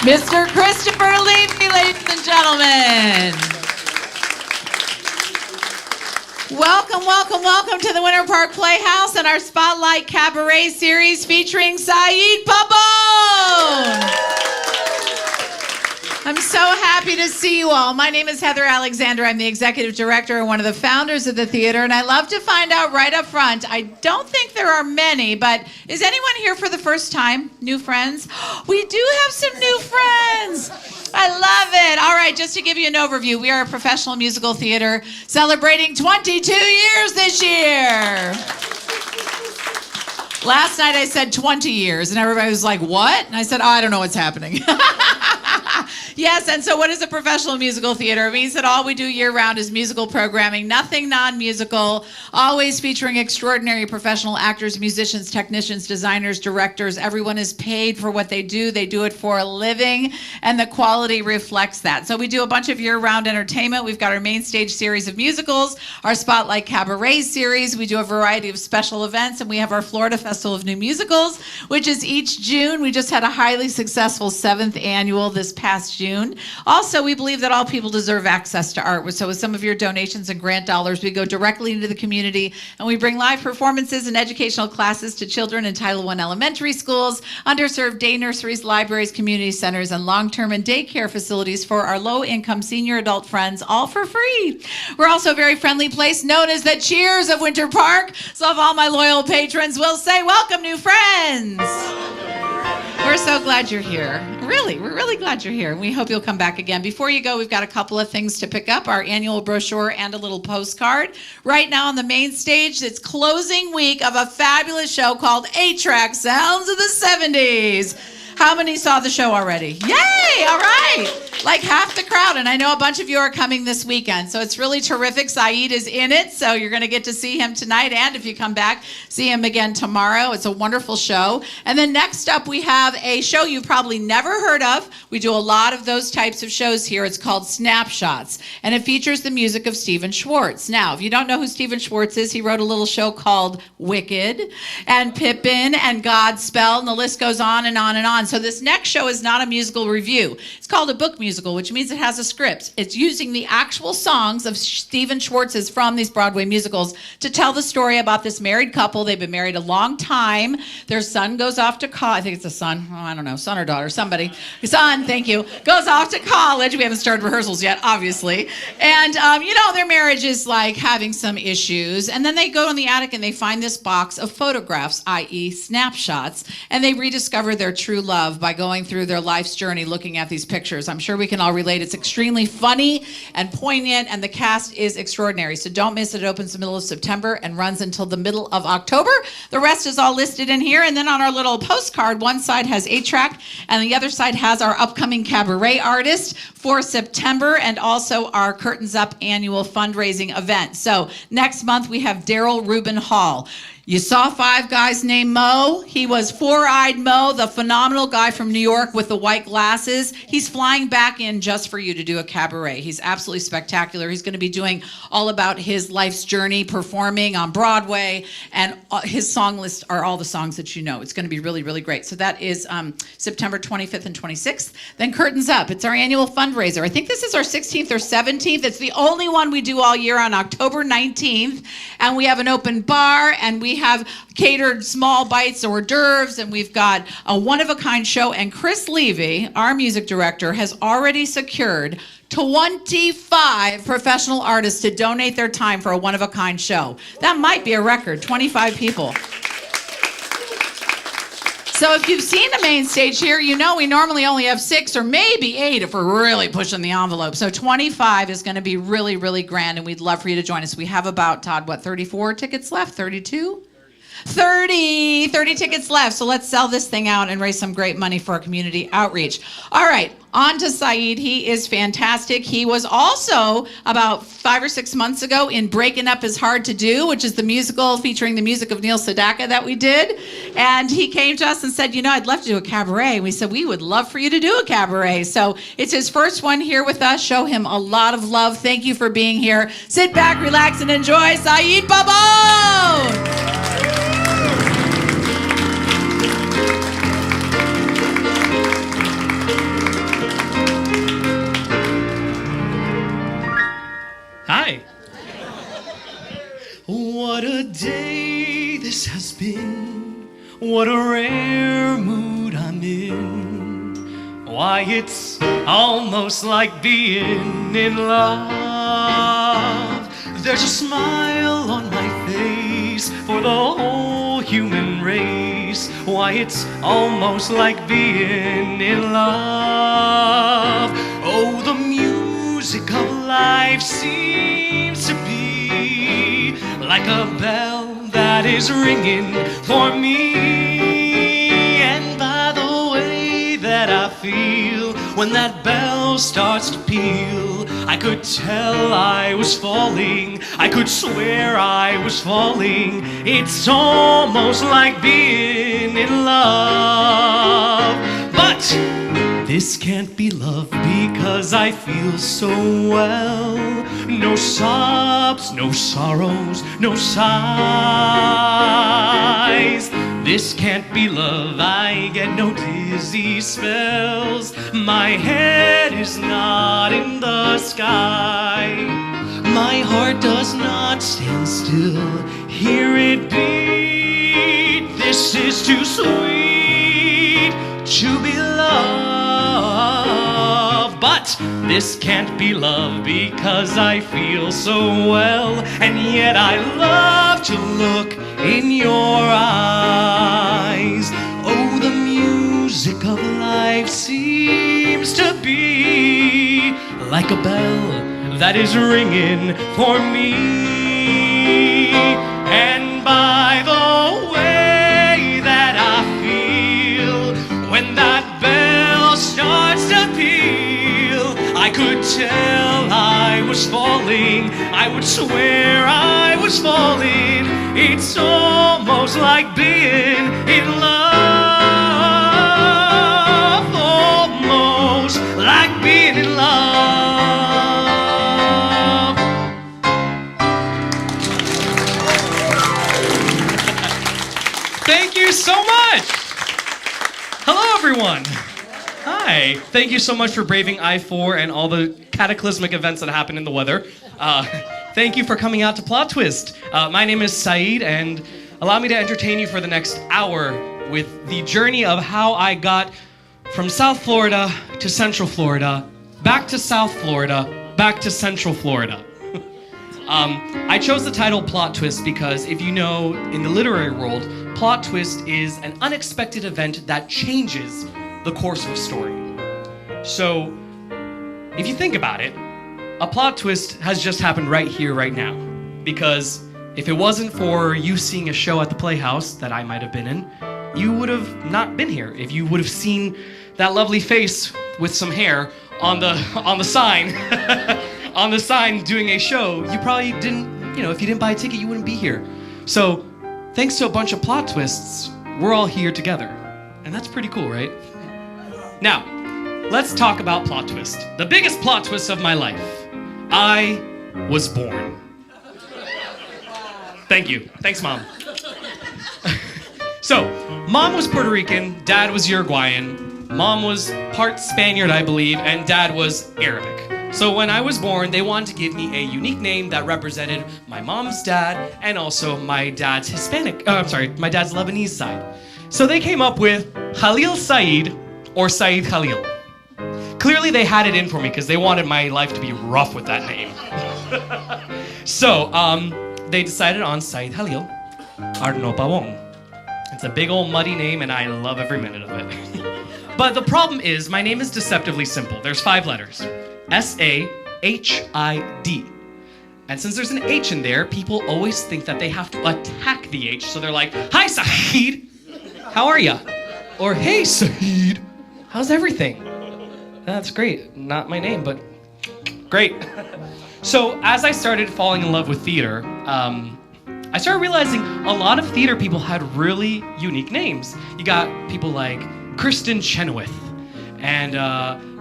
Mr. Christopher Levy, ladies and gentlemen. Welcome, welcome, welcome to the Winter Park Playhouse and our Spotlight Cabaret series featuring Saeed Pabon. I'm so happy to see you all. My name is Heather Alexander. I'm the executive director and one of the founders of the theater, and I love to find out right up front. I don't think there are many, but is anyone here for the first time? New friends? We do have some new friends. I love it. All right, just to give you an overview, we are a professional musical theater celebrating 22 years this year. Last night I said 20 years, and everybody was like, what? And I said, oh, I don't know what's happening. Yes, and so what is a professional musical theater? It means that all we do year-round is musical programming, nothing non-musical, always featuring extraordinary professional actors, musicians, technicians, designers, directors. Everyone is paid for what they do. They do it for a living, and the quality reflects that. So we do a bunch of year-round entertainment. We've got our main stage series of musicals, our Spotlight Cabaret series. We do a variety of special events, and we have our Florida Festival of New Musicals, which is each June. We just had a highly successful 7th annual this past June. Also, we believe that all people deserve access to art. So with some of your donations and grant dollars, we go directly into the community and we bring live performances and educational classes to children in Title I elementary schools, underserved day nurseries, libraries, community centers, and long-term and daycare facilities for our low-income senior adult friends, all for free. We're also a very friendly place known as the Cheers of Winter Park. So if all my loyal patrons will say, welcome, new friends. We're so glad you're here. Really, we're really glad you're here. We hope you'll come back again. Before you go, we've got a couple of things to pick up, our annual brochure and a little postcard. Right now on the main stage, it's closing week of a fabulous show called 8-Track Sounds of the 70s. How many saw the show already? Yay! All right. Like half the crowd, and I know a bunch of you are coming this weekend, so it's really terrific. Saeed is in it, so you're going to get to see him tonight, and if you come back, see him again tomorrow. It's a wonderful show. And then next up, we have a show you've probably never heard of. We do a lot of those types of shows here. It's called Snapshots, and it features the music of Stephen Schwartz. Now, if you don't know who Stephen Schwartz is, he wrote a little show called Wicked, and Pippin, and Godspell, and the list goes on and on and on. So this next show is not a musical review. It's called a book musical, which means it has a script. It's using the actual songs of Stephen Schwartz's from these Broadway musicals to tell the story about this married couple. They've been married a long time. Their son goes off to college. I think it's a son. Oh, I don't know, son or daughter, somebody. Son, thank you. Goes off to college. We haven't started rehearsals yet, obviously. And, their marriage is like having some issues. And then they go in the attic and they find this box of photographs, i.e. snapshots, and they rediscover their true love by going through their life's journey looking at these pictures. I'm sure we can all relate. It's extremely funny and poignant, and the cast is extraordinary. So don't miss it. It opens the middle of September and runs until the middle of October. The rest is all listed in here. And then on our little postcard, one side has 8-Track, and the other side has our upcoming cabaret artist for September, and also our Curtains Up annual fundraising event. So next month, we have Daryl Rubin Hall. You saw Five Guys named Mo. He was Four-Eyed Mo, the phenomenal guy from New York with the white glasses. He's flying back in just for you to do a cabaret. He's absolutely spectacular. He's going to be doing all about his life's journey, performing on Broadway, and his song list are all the songs that you know. It's going to be really, really great. So that is September 25th and 26th. Then Curtains Up. It's our annual fundraiser. I think this is our 16th or 17th. It's the only one we do all year on October 19th. And we have an open bar, and we have catered small bites, hors d'oeuvres, and we've got a one-of-a-kind show. And Chris Levy, our music director, has already secured 25 professional artists to donate their time for a one-of-a-kind show. That might be a record, 25 people. So if you've seen the main stage here, you know we normally only have 6 or maybe 8 if we're really pushing the envelope. So 25 is going to be really, really grand, and we'd love for you to join us. We have about, Todd, 34 tickets left? 32? 30 tickets left. So let's sell this thing out and raise some great money for our community outreach. All right, on to Saeed. He is fantastic. He was also about 5 or 6 months ago in Breaking Up Is Hard to Do, which is the musical featuring the music of Neil Sedaka that we did. And he came to us and said, I'd love to do a cabaret. And we said, we would love for you to do a cabaret. So it's his first one here with us. Show him a lot of love. Thank you for being here. Sit back, relax, and enjoy Saeed Pabon. what a rare mood I'm in. Why, it's almost like being in love. There's a smile on my face for the whole human race. Why, it's almost like being in love. Oh, the music of life seems to be like a bell that is ringing for me. And by the way that I feel when that bell starts to peal, I could tell I was falling, I could swear I was falling. It's almost like being in love. But this can't be love because I feel so well. No sobs, no sorrows, no sighs. This can't be love, I get no dizzy spells. My head is not in the sky. My heart does not stand still, hear it beat. This is too sweet to be love. But this can't be love because I feel so well. And yet I love to look in your eyes. Oh, the music of life seems to be like a bell that is ringing for me. And by the way that I feel when that bell starts to peal, I could tell I was falling, I would swear I was falling. It's almost like being in love, almost like being in love. Thank you so much. Hello, everyone. Hi. Thank you so much for braving I-4 and all the cataclysmic events that happen in the weather. Thank you for coming out to Plot Twist. My name is Saeed, and allow me to entertain you for the next hour with the journey of how I got from South Florida to Central Florida, back to South Florida, back to Central Florida. I chose the title Plot Twist because if you know, in the literary world, plot twist is an unexpected event that changes the course of a story. So, if you think about it, a plot twist has just happened right here, right now. Because if it wasn't for you seeing a show at the Playhouse that I might have been in, you would have not been here. If you would have seen that lovely face with some hair on the sign, on the sign doing a show, you probably didn't, if you didn't buy a ticket, you wouldn't be here. So, thanks to a bunch of plot twists, we're all here together. And that's pretty cool, right? Now, let's talk about plot twist. The biggest plot twist of my life. I was born. Thank you. Thanks, Mom. So, Mom was Puerto Rican, Dad was Uruguayan, Mom was part Spaniard, I believe, and Dad was Arabic. So when I was born, they wanted to give me a unique name that represented my mom's dad and also my dad's my dad's Lebanese side. So they came up with Khalil Saeed or Saeed Khalil. Clearly they had it in for me because they wanted my life to be rough with that name. So they decided on Saeed Khalil Arno Pavon. It's a big old muddy name and I love every minute of it. But the problem is my name is deceptively simple. There's 5 letters. S-A-H-I-D. And since there's an H in there, people always think that they have to attack the H. So they're like, "Hi, Saeed. How are ya?" Or, "Hey, Saeed. How's everything?" That's great. Not my name, but great. So as I started falling in love with theater, I started realizing a lot of theater people had really unique names. You got people like Kristen Chenoweth and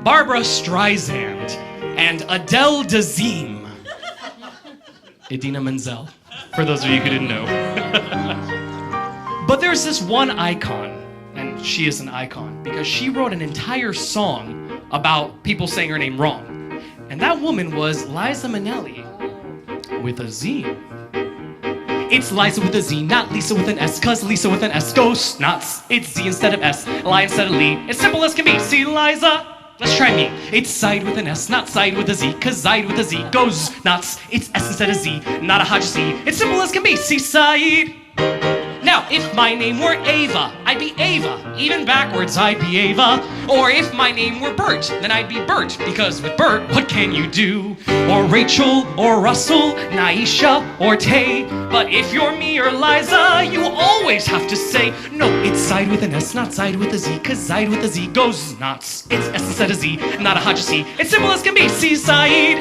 Barbara Streisand and Adele Dazeem. Idina Menzel, for those of you who didn't know. But there's this one icon, and she is an icon, because she wrote an entire song about people saying her name wrong. And that woman was Liza Minnelli, with a Z. It's Liza with a Z, not Lisa with an S, cause Lisa with an S goes nuts. It's Z instead of S, Lie instead of Lee. It's simple as can be. See, Liza? Let's try me. It's Side with an S, not Side with a Z, cause Side with a Z goes nuts. It's S instead of Z, not a Hodge C. It's simple as can be. See, Side? Now, if my name were Ava, I'd be Ava. Even backwards, I'd be Ava. Or if my name were Bert, then I'd be Bert. Because with Bert, what can you do? Or Rachel, or Russell, Naisha, or Tay. But if you're me or Liza, you always have to say, no, it's Side with an S, not Side with a Z, cause Side with a Z goes nuts. It's S instead of Z, not a Hodge C. It's simple as can be. See, Side?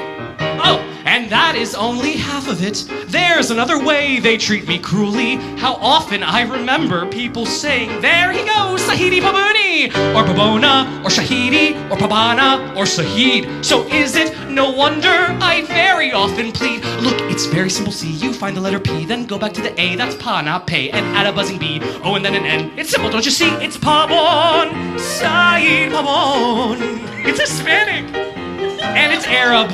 Oh, and that is only half of it. There's another way they treat me cruelly. How often I remember people saying, there he goes, Sahidi Babuni, or Babona, or Shahidi, or Pabana, or Sahid. So is it no wonder I very often plead, look, it's very simple, see, you find the letter P, then go back to the A, that's Pa, not Pay, and add a buzzing B, O, and then an N. It's simple, don't you see? It's Pabon, Sahid Pabon. It's Hispanic, and it's Arab.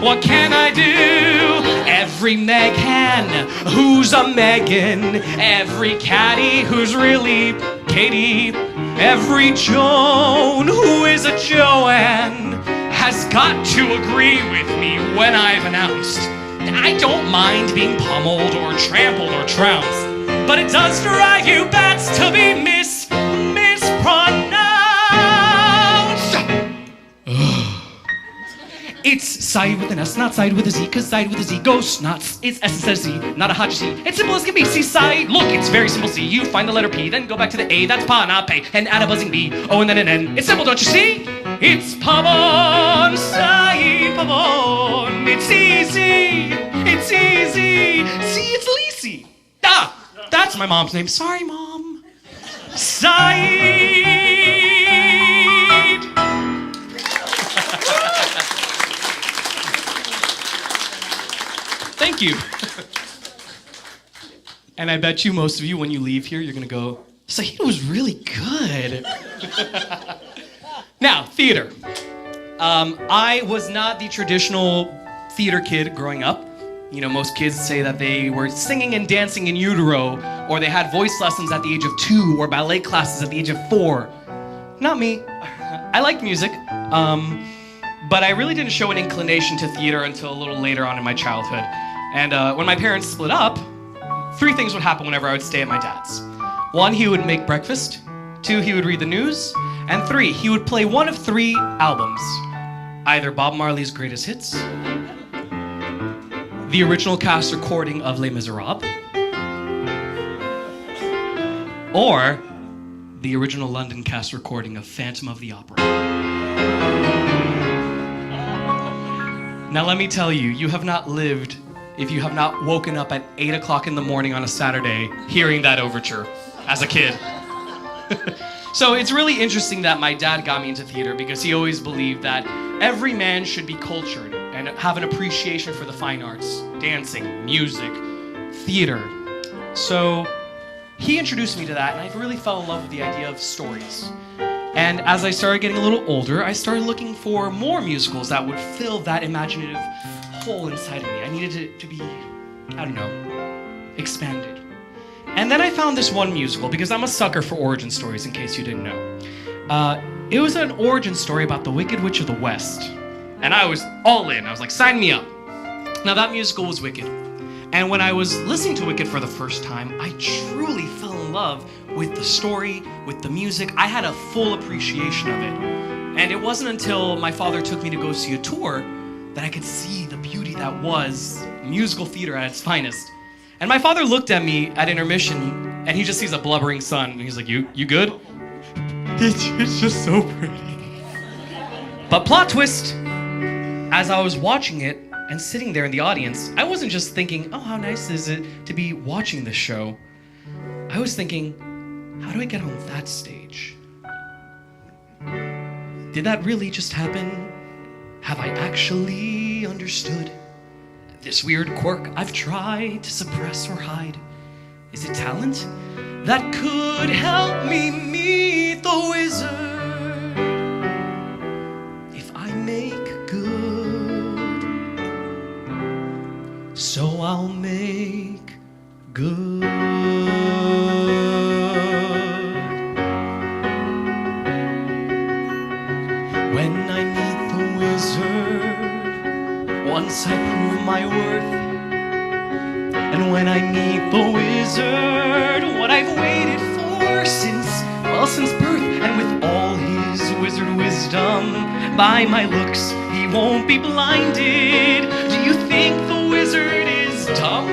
What can I do? Every Meghan, who's a Megan? Every Caddy, who's really Katie? Every Joan, who is a Joanne, has got to agree with me when I've announced I don't mind being pummeled or trampled or trounced, but it does drive you bats to be mispronounced. It's Side with an S, not Side with a Z, cause Side with a Z goes nuts. It's S instead of Z, not a Hodge C. It's simple as can be. See, Side? Look, it's very simple. See, you find the letter P, then go back to the A, that's Pa, not Pay, and add a buzzing B, O, and then an N. It's simple, don't you see? It's Pabon, Side Pabon. It's easy, it's easy. See, it's Lisi. Ah, that's my mom's name. Sorry, Mom. Side. Thank you. And I bet you, most of you, when you leave here, you're gonna go, Sahida was really good. Now, theater. I was not the traditional theater kid growing up. You know, most kids say that they were singing and dancing in utero, or they had voice lessons at the age of 2, or ballet classes at the age of 4. Not me. I liked music, but I really didn't show an inclination to theater until a little later on in my childhood. And when my parents split up, 3 things would happen whenever I would stay at my dad's. 1, he would make breakfast. 2, he would read the news. And 3, he would play one of 3 albums. Either Bob Marley's Greatest Hits, the original cast recording of Les Miserables, or the original London cast recording of Phantom of the Opera. Now let me tell you, you have not lived if you have not woken up at 8 o'clock in the morning on a Saturday hearing that overture as a kid. So it's really interesting that my dad got me into theater because he always believed that every man should be cultured and have an appreciation for the fine arts, dancing, music, theater. So he introduced me to that, and I really fell in love with the idea of stories. And as I started getting a little older, I started looking for more musicals that would fill that imaginative hole inside of me. I needed it to be, I don't know, expanded. And then I found this one musical, because I'm a sucker for origin stories, in case you didn't know. It was an origin story about the Wicked Witch of the West. And I was all in. I was like, sign me up. Now that musical was Wicked. And when I was listening to Wicked for the first time, I truly fell in love with the story, with the music. I had a full appreciation of it. And it wasn't until my father took me to go see a tour that I could see the beauty that was musical theater at its finest. And my father looked at me at intermission, and he just sees a blubbering son, and he's like, you good? It's just so pretty. But plot twist, as I was watching it and sitting there in the audience, I wasn't just thinking, oh, how nice is it to be watching this show? I was thinking, how do I get on that stage? Did that really just happen? Have I actually understood this weird quirk I've tried to suppress or hide? Is it talent that could help me meet the wizard if I make good? So I'll make good. When I meet the wizard, once I prove my worth. And when I meet the wizard, what I've waited for since birth, and with all his wizard wisdom, by my looks he won't be blinded. Do you think the wizard is dumb?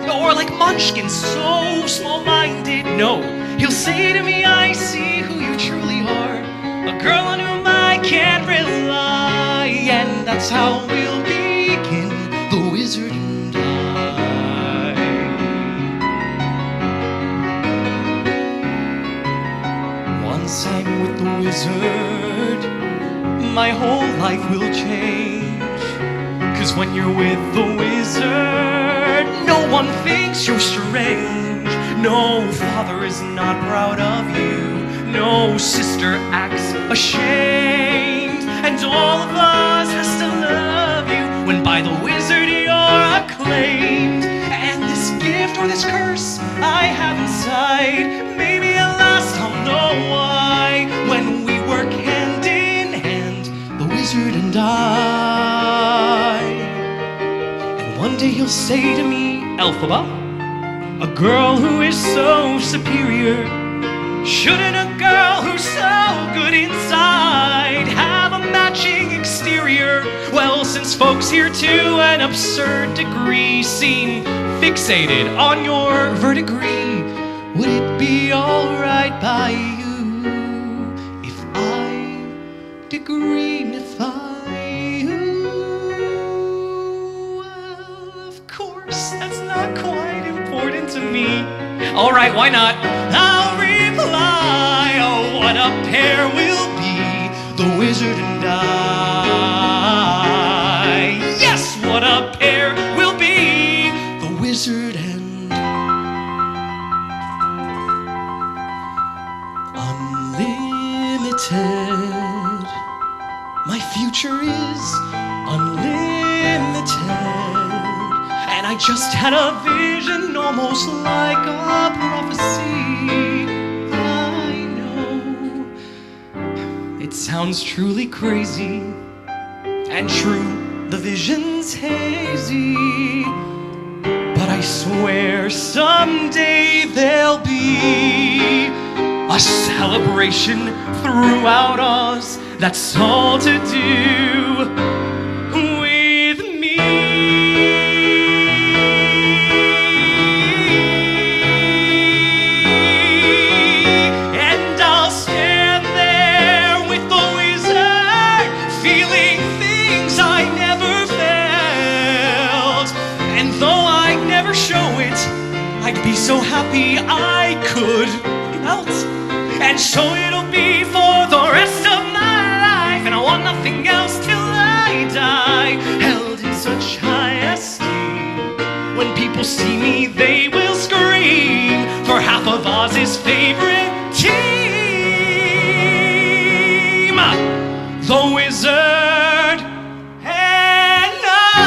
Or like Munchkin, so small-minded? No, he'll say to me, I see who you truly are, a girl on whom I can rely, and that's how we'll begin, the wizard and I. Once I'm with the wizard, my whole life will change. 'Cause when you're with the wizard, no one thinks you're strange. No father is not proud of you, no sister acts ashamed, and all of us has to love you when by the wizard you're acclaimed. And this gift or this curse I have inside, maybe at last I'll know why, when we work hand in hand, the wizard and I. And one day he'll say to me, Elphaba, a girl who is so superior, shouldn't a girl who's so good inside have a matching exterior? Well, since folks here to an absurd degree seem fixated on your verdigris, would it be alright by you if I degreenify you? Well, of course, that's not quite important to me. Alright, why not? I'll reply, oh, what a pair we'll be, the wizard and I. Yes, what a pair we'll be, the wizard and unlimited. My future is unlimited. And I just had a vision almost like a prophecy. I know it sounds truly crazy, and true, the vision's hazy, but I swear someday there'll be a celebration throughout us. That's all to do with me. And I'll stand there with the wizard, feeling things I never felt. And though I'd never show it, I'd be so happy I could melt. And so it'll be for the rest of my life, and I want nothing else till I die, held in such high esteem. When people see me, they will scream for half of Oz's favorite team, the wizard and I.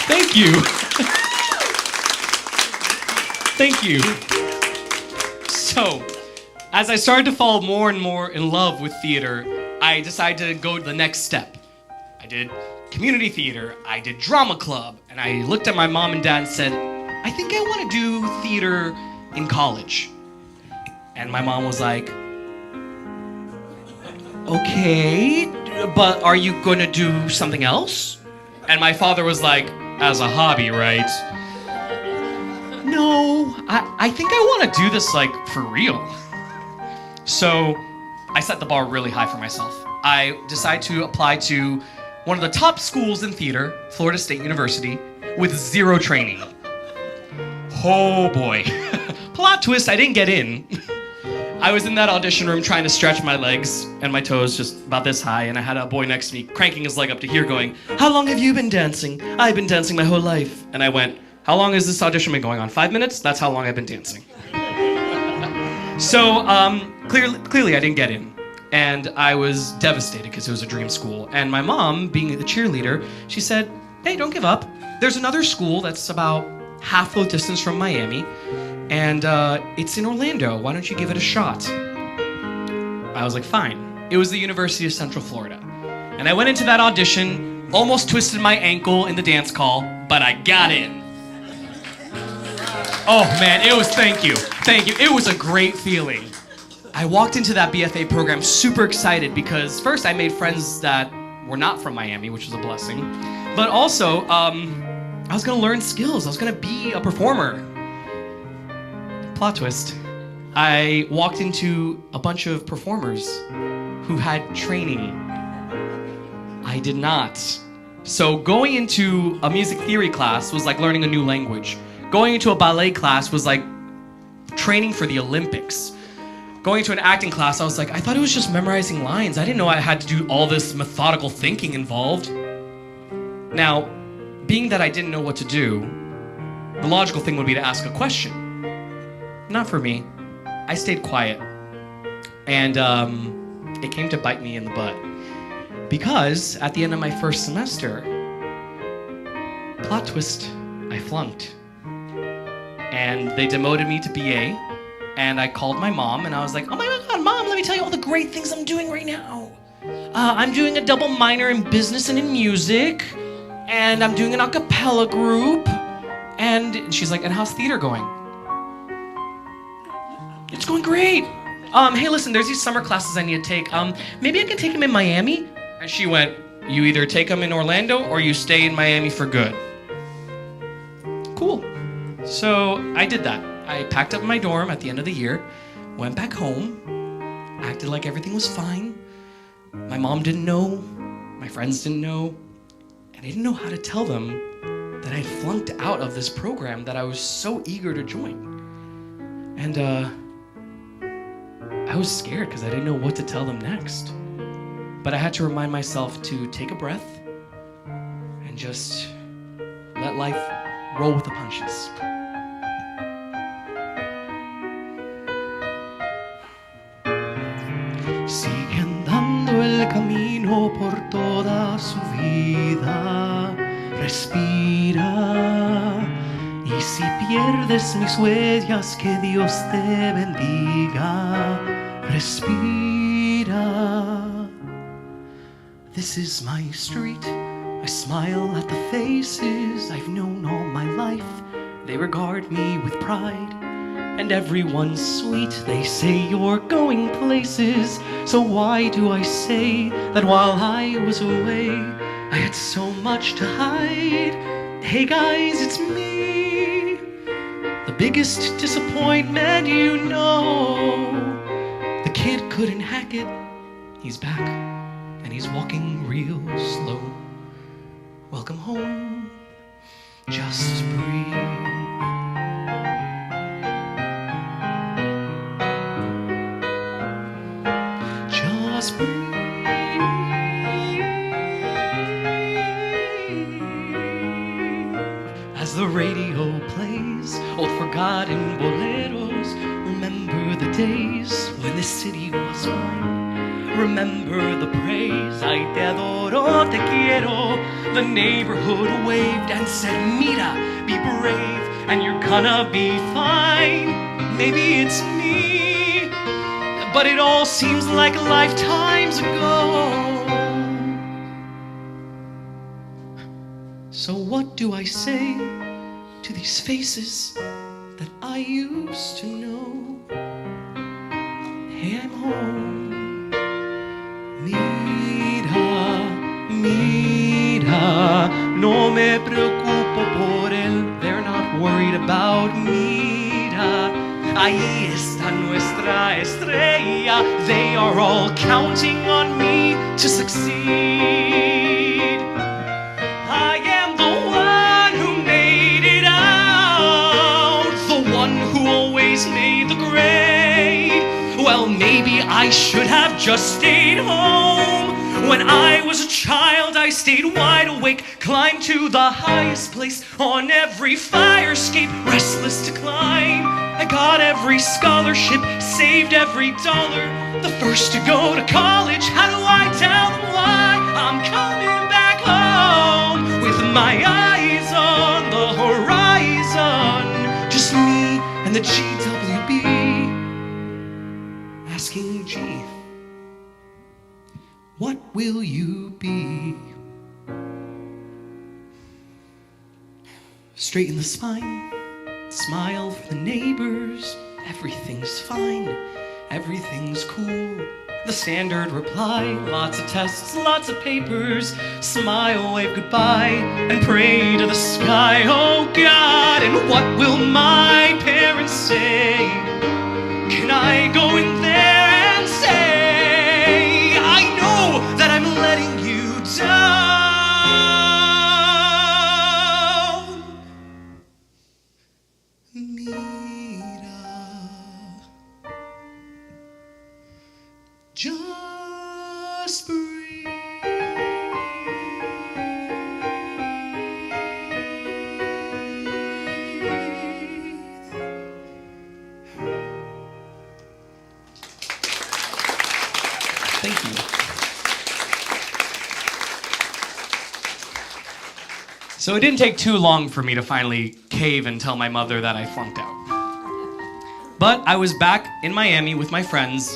Thank you. Thank you. So, as I started to fall more and more in love with theater, I decided to go to the next step. I did community theater, I did drama club, and I looked at my mom and dad and said, I think I want to do theater in college. And my mom was like, okay, but are you going to do something else? And my father was like, as a hobby, right? No, I think I want to do this like for real. So I set the bar really high for myself. I decided to apply to one of the top schools in theater, Florida State University, with zero training. Oh boy. Plot twist, I didn't get in. I was in that audition room trying to stretch my legs and my toes just about this high, and I had a boy next to me cranking his leg up to here going, how long have you been dancing? I've been dancing my whole life. And I went, How long has this audition been going on? 5 minutes? That's how long I've been dancing. So clearly I didn't get in. And I was devastated because it was a dream school. And my mom, being the cheerleader, she said, hey, don't give up. There's another school that's about half the distance from Miami. And it's in Orlando. Why don't you give it a shot? I was like, fine. It was the University of Central Florida. And I went into that audition, almost twisted my ankle in the dance call, but I got in. Oh man, it was, thank you. It was a great feeling. I walked into that BFA program super excited because first I made friends that were not from Miami, which was a blessing. But also, I was gonna learn skills. I was gonna be a performer. Plot twist. I walked into a bunch of performers who had training. I did not. So going into a music theory class was like learning a new language. Going into a ballet class was like training for the Olympics. Going to an acting class, I was like, I thought it was just memorizing lines. I didn't know I had to do all this methodical thinking involved. Now, being that I didn't know what to do, the logical thing would be to ask a question. Not for me. I stayed quiet. And it came to bite me in the butt. Because at the end of my first semester, plot twist, I flunked. And they demoted me to BA. And I called my mom and I was like, oh my God, Mom, let me tell you all the great things I'm doing right now. I'm doing a double minor in business and in music. And I'm doing an a cappella group. And she's like, and how's theater going? It's going great. Hey, listen, there's these summer classes I need to take. Maybe I can take them in Miami? And she went, you either take them in Orlando or you stay in Miami for good. Cool. So I did that. I packed up my dorm at the end of the year, went back home, acted like everything was fine. My mom didn't know, my friends didn't know, and I didn't know how to tell them that I flunked out of this program that I was so eager to join. And I was scared because I didn't know what to tell them next. But I had to remind myself to take a breath and just let life roll with the punches. Sigue andando el camino por toda su vida, respira. Y si pierdes mis huellas, que Dios te bendiga, respira. This is my street, I smile at the faces I've known all my life. They regard me with pride. And everyone's sweet, they say you're going places. So why do I say that while I was away, I had so much to hide? Hey guys, it's me, the biggest disappointment you know. The kid couldn't hack it, he's back, and he's walking real slow. Welcome home, just breathe. Just breathe. As the radio plays old forgotten boleros, remember the days when the city was mine. Remember the praise, ay te adoro, te quiero. The neighborhood waved and said, mira, be brave, and you're gonna be fine. Maybe it's me, but it all seems like lifetimes ago. So what do I say to these faces that I used to know? Hey, I'm home. Mira, mira, no me preocupo por él. They're not worried about mira. Ahí está nuestra estrella. They are all counting on me to succeed. I am the one who made it out, the one who always made the grade. Well, maybe I should have just stayed home when I was a child. child, I stayed wide awake, climbed to the highest place on every fire escape, restless to climb. I got every scholarship, saved every dollar, the first to go to college. How do I tell them why I'm coming back home with my eyes on the horizon? Just me and the GWB asking G, what will you be? Straighten the spine, smile for the neighbors. Everything's fine, everything's cool. The standard reply, lots of tests, lots of papers. Smile, wave goodbye, and pray to the sky. Oh God, and what will my parents say? Can I go in there and say, I know that I'm letting you down? Mira, just breathe. Thank you. So it didn't take too long for me to finally cave and tell my mother that I flunked out. But I was back in Miami with my friends,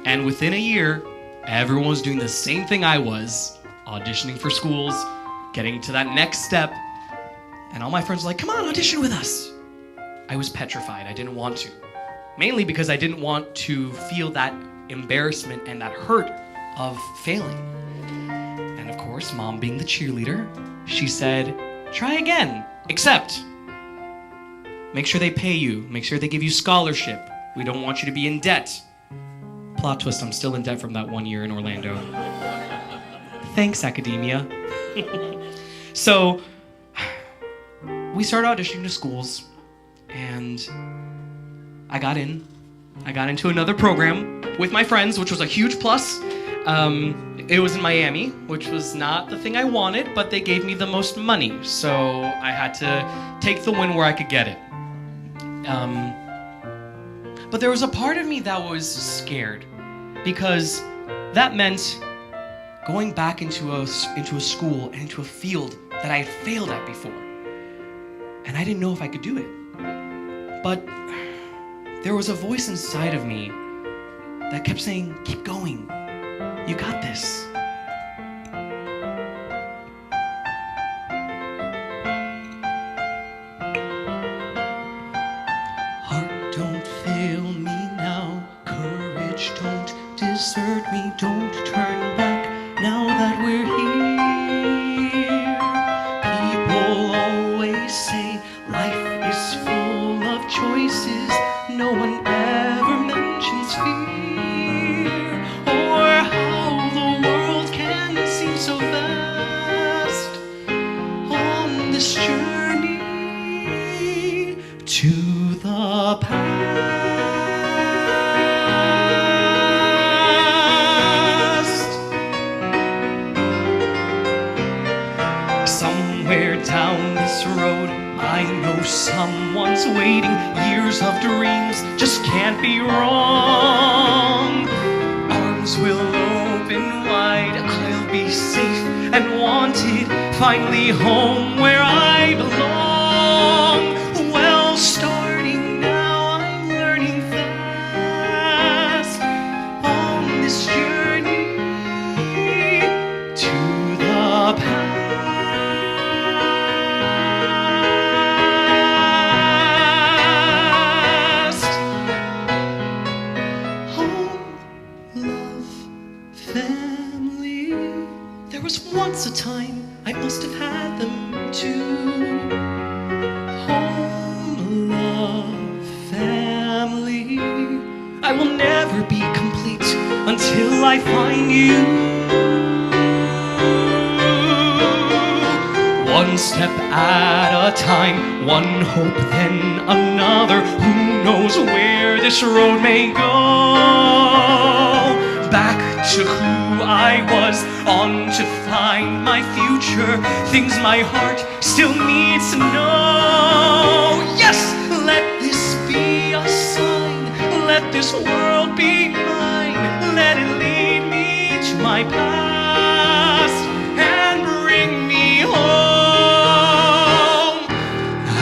and within a year, everyone was doing the same thing I was, auditioning for schools, getting to that next step, and all my friends were like, come on, audition with us. I was petrified. I didn't want to. Mainly because I didn't want to feel that embarrassment and that hurt of failing. And of course, Mom being the cheerleader, she said, try again, except make sure they pay you, make sure they give you scholarship. We don't want you to be in debt. Plot twist, I'm still in debt from that 1 year in Orlando. Thanks, academia. So we started auditioning to schools, and I got into another program with my friends, which was a huge plus. It was in Miami, which was not the thing I wanted, but they gave me the most money, so I had to take the win where I could get it. But there was a part of me that was scared, because that meant going back into a school and into a field that I had failed at before. And I didn't know if I could do it. But there was a voice inside of me that kept saying, keep going. You got this. Heart, don't fail me now. Courage, don't desert me. Don't turn back now that we're here. People always say life is full of choices. No one ever mentions fear, or how the world can seem so vast on this journey to the past. Somewhere down this road, I know someone's waiting. Years of dreams just can't be wrong. Arms will open wide. I'll be safe and wanted. Finally home where I belong. Well, starting now, I'm learning fast on this journey to the past. Once a time, I must have had them too. Home, love, family. I will never be complete until I find you. One step at a time, one hope, then another. Who knows where this road may go? Back to who I was, on to find my future, things my heart still needs to know. Yes, let this be a sign, let this world be mine, let it lead me to my past and bring me home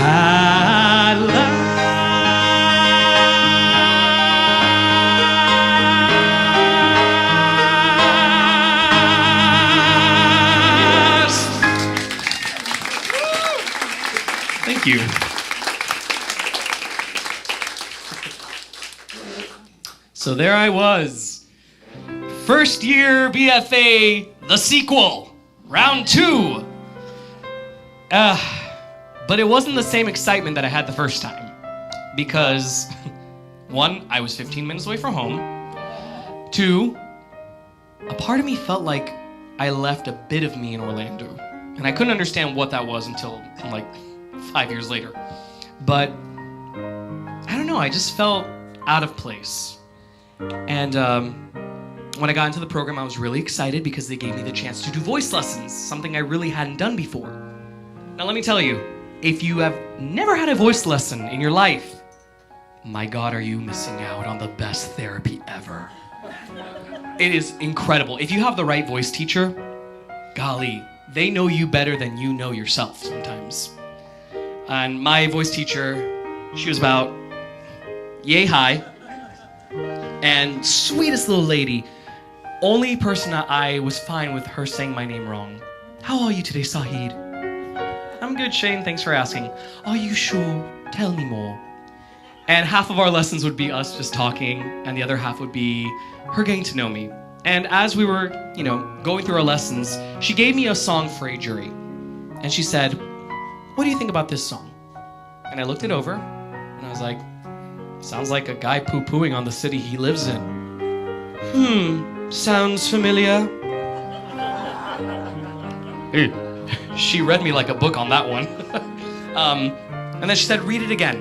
at last. Thank you. So there I was. First year BFA, the sequel, round 2. But it wasn't the same excitement that I had the first time. Because, 1, I was 15 minutes away from home. 2, a part of me felt like I left a bit of me in Orlando. And I couldn't understand what that was until, like, 5 years later. But, I don't know, I just felt out of place. And when I got into the program, I was really excited because they gave me the chance to do voice lessons, something I really hadn't done before. Now let me tell you, if you have never had a voice lesson in your life, my God, are you missing out on the best therapy ever. It is incredible. If you have the right voice teacher, golly, they know you better than you know yourself sometimes. And my voice teacher, she was about yay high, and sweetest little lady. Only person that I was fine with her saying my name wrong. How are you today, Sahid? I'm good, Shane, thanks for asking. Are you sure? Tell me more. And half of our lessons would be us just talking, and the other half would be her getting to know me. And as we were, going through our lessons, she gave me a song for a jury. And she said, what do you think about this song? And I looked it over, and I was like, sounds like a guy poo-pooing on the city he lives in. Sounds familiar. Hey. She read me like a book on that one. And then she said, read it again.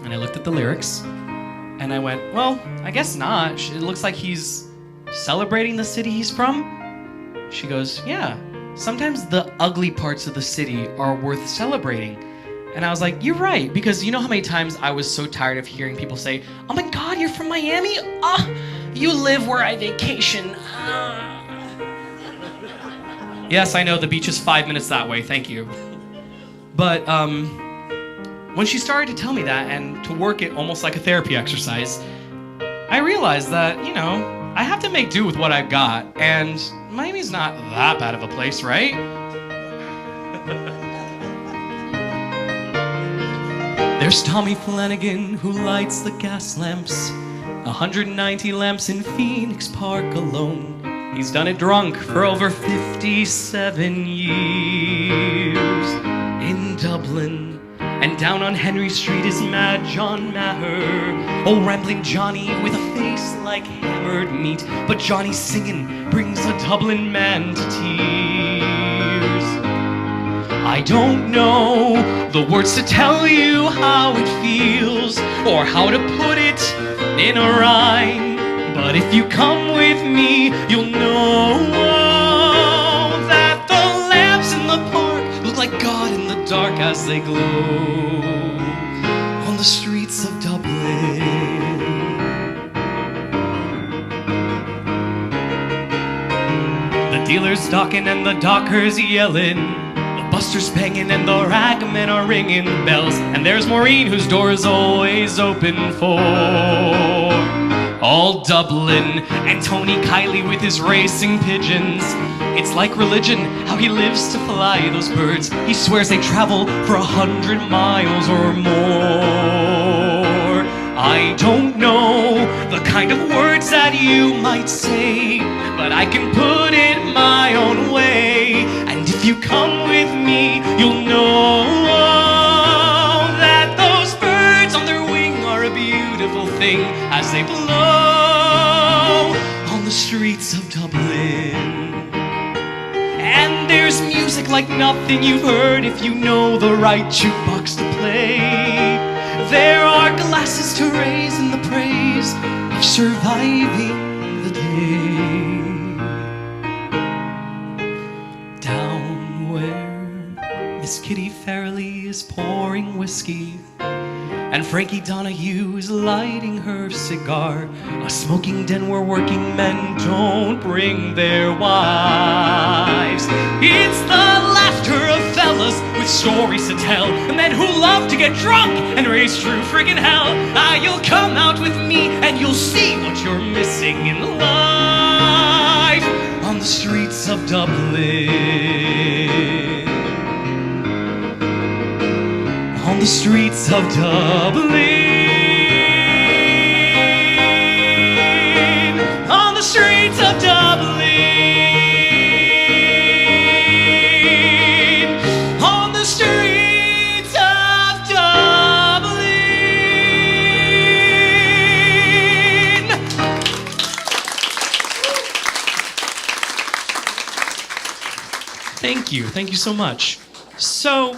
And I looked at the lyrics, and I went, well, I guess not. It looks like he's celebrating the city he's from. She goes, yeah, sometimes the ugly parts of the city are worth celebrating. And I was like, you're right, because you know how many times I was so tired of hearing people say, oh my God, you're from Miami? You live where I vacation. Yes, I know the beach is 5 minutes that way, thank you. But when she started to tell me that and to work it almost like a therapy exercise, I realized that, I have to make do with what I've got, and Miami's not that bad of a place, right? There's Tommy Flanagan who lights the gas lamps, 190 lamps in Phoenix Park alone. He's done it drunk for over 57 years in Dublin. And down on Henry Street is Mad John Maher, old rambling Johnny with a face like hammered meat. But Johnny's singing brings a Dublin man to tears. I don't know the words to tell you how it feels, or how to put it in a rhyme. But if you come with me, you'll know that the lamps in the park look like God in the dark as they glow on the streets of Dublin. The dealers docking and the dockers yelling, busters banging and the ragmen are ringing bells. And there's Maureen whose door is always open for all Dublin. And Tony Kiley with his racing pigeons. It's like religion how he lives to fly those birds. He swears they travel for 100 miles or more. I don't know the kind of words that you might say, but I can put it my own way. And if you come with me, you'll know that those birds on their wing are a beautiful thing as they blow on the streets of Dublin. And there's music like nothing you've heard if you know the right jukebox to play. There are glasses to raise in the praise of surviving the day. Miss Kitty Farrelly is pouring whiskey, and Frankie Donahue is lighting her cigar. A smoking den where working men don't bring their wives. It's the laughter of fellas with stories to tell, and men who love to get drunk and raise true friggin' hell. You'll come out with me and you'll see what you're missing in life on the streets of Dublin. On the streets of Dublin. On the streets of Dublin. On the streets of Dublin. Thank you. Thank you so much. So,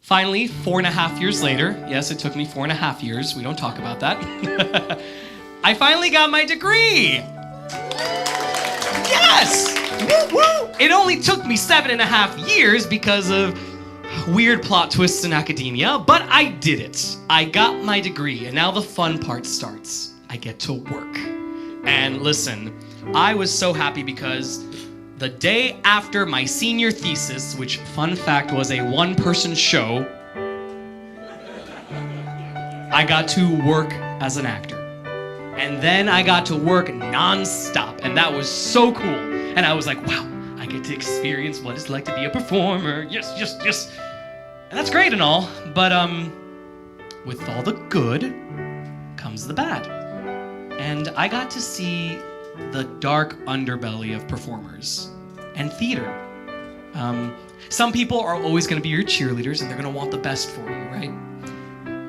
finally, 4.5 years later, yes, it took me 4.5 years, we don't talk about that, I finally got my degree! Yes! Woo woo! It only took me 7.5 years because of weird plot twists in academia, but I did it. I got my degree, and now the fun part starts. I get to work. And listen, I was so happy because the day after my senior thesis, which, fun fact, was a one-person show, I got to work as an actor. And then I got to work non-stop, and that was so cool. And I was like, wow, I get to experience what it's like to be a performer. Yes, yes, yes. And that's great and all, but with all the good comes the bad. And I got to see the dark underbelly of performers and theater. Some people are always going to be your cheerleaders and they're going to want the best for you, right?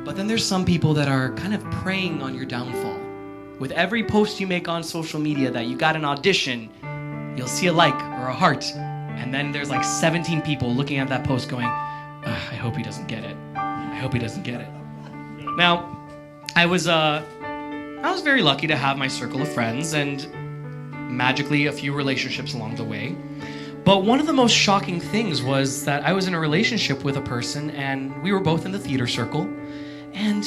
But then there's some people that are kind of preying on your downfall. With every post you make on social media that you got an audition, you'll see a like or a heart, and then there's like 17 people looking at that post going, I hope he doesn't get it. I hope he doesn't get it. Now, I was very lucky to have my circle of friends and magically a few relationships along the way. But one of the most shocking things was that I was in a relationship with a person and we were both in the theater circle, and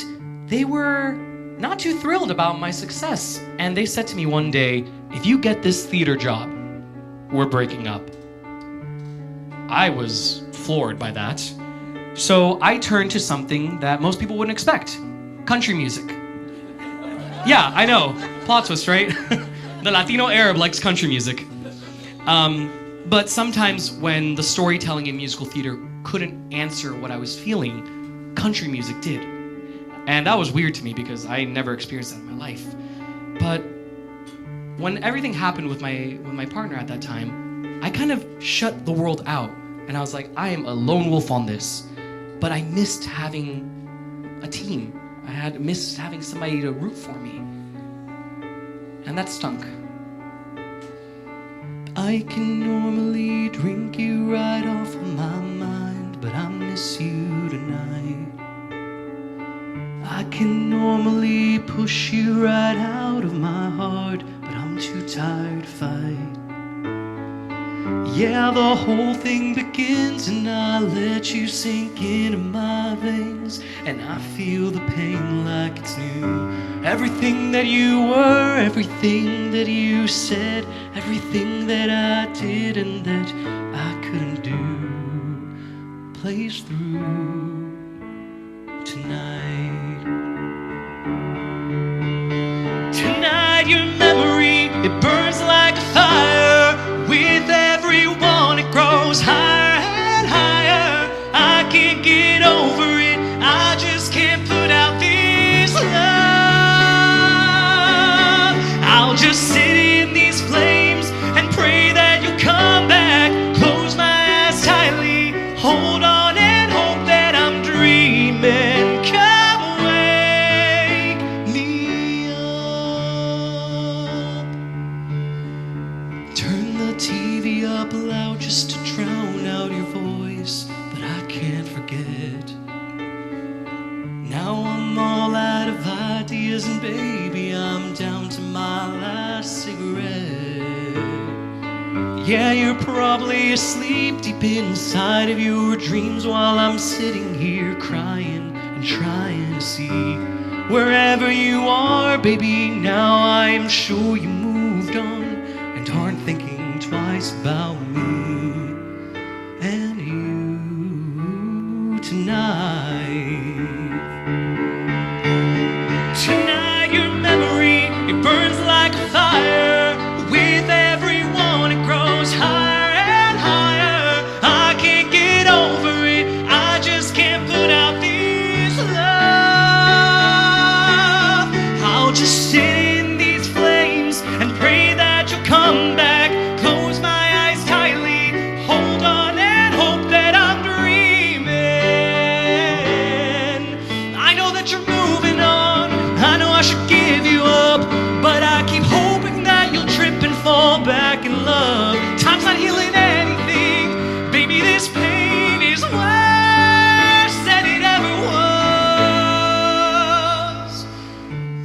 they were not too thrilled about my success. And they said to me one day, if you get this theater job, we're breaking up. I was floored by that. So I turned to something that most people wouldn't expect, country music. Yeah, I know. Plot twist, right? The Latino Arab likes country music. But sometimes when the storytelling in musical theater couldn't answer what I was feeling, country music did. And that was weird to me because I never experienced that in my life. But when everything happened with my partner at that time, I kind of shut the world out. And I was like, I am a lone wolf on this. But I missed having a team. I had missed having somebody to root for me. And that stunk. I can normally drink you right off of my mind, but I miss you tonight. I can normally push you right out of my heart, but I'm too tired to fight. Yeah, the whole thing begins and I let you sink into my veins, and I feel the pain like it's new. Everything that you were, everything that you said, everything that I did and that I couldn't do plays through tonight. Tonight your memory, it burns like a fire. With everyone it grows higher and higher. I can't get over it, I just can't put out this love. I'll just sit in these flames and pray that you'll come back. Close my eyes tightly, hold on and hope that I'm Yeah, you're probably asleep deep inside of your dreams while I'm sitting here crying and trying to see. Wherever you are, baby, now I am sure you moved on and aren't thinking twice about me and you tonight. Tonight your memory, it burns like a fire. With everyone it grows higher and higher. I can't get over it, I just can't put out this love. I'll just sit in these flames and pray that you'll come back. Close my eyes tightly, hold on and hope that I'm dreaming. I know that you're moving on, I know I should give you up, but I keep hoping that you'll trip and fall back in love. Time's not healing anything, baby, this pain is worse than it ever was.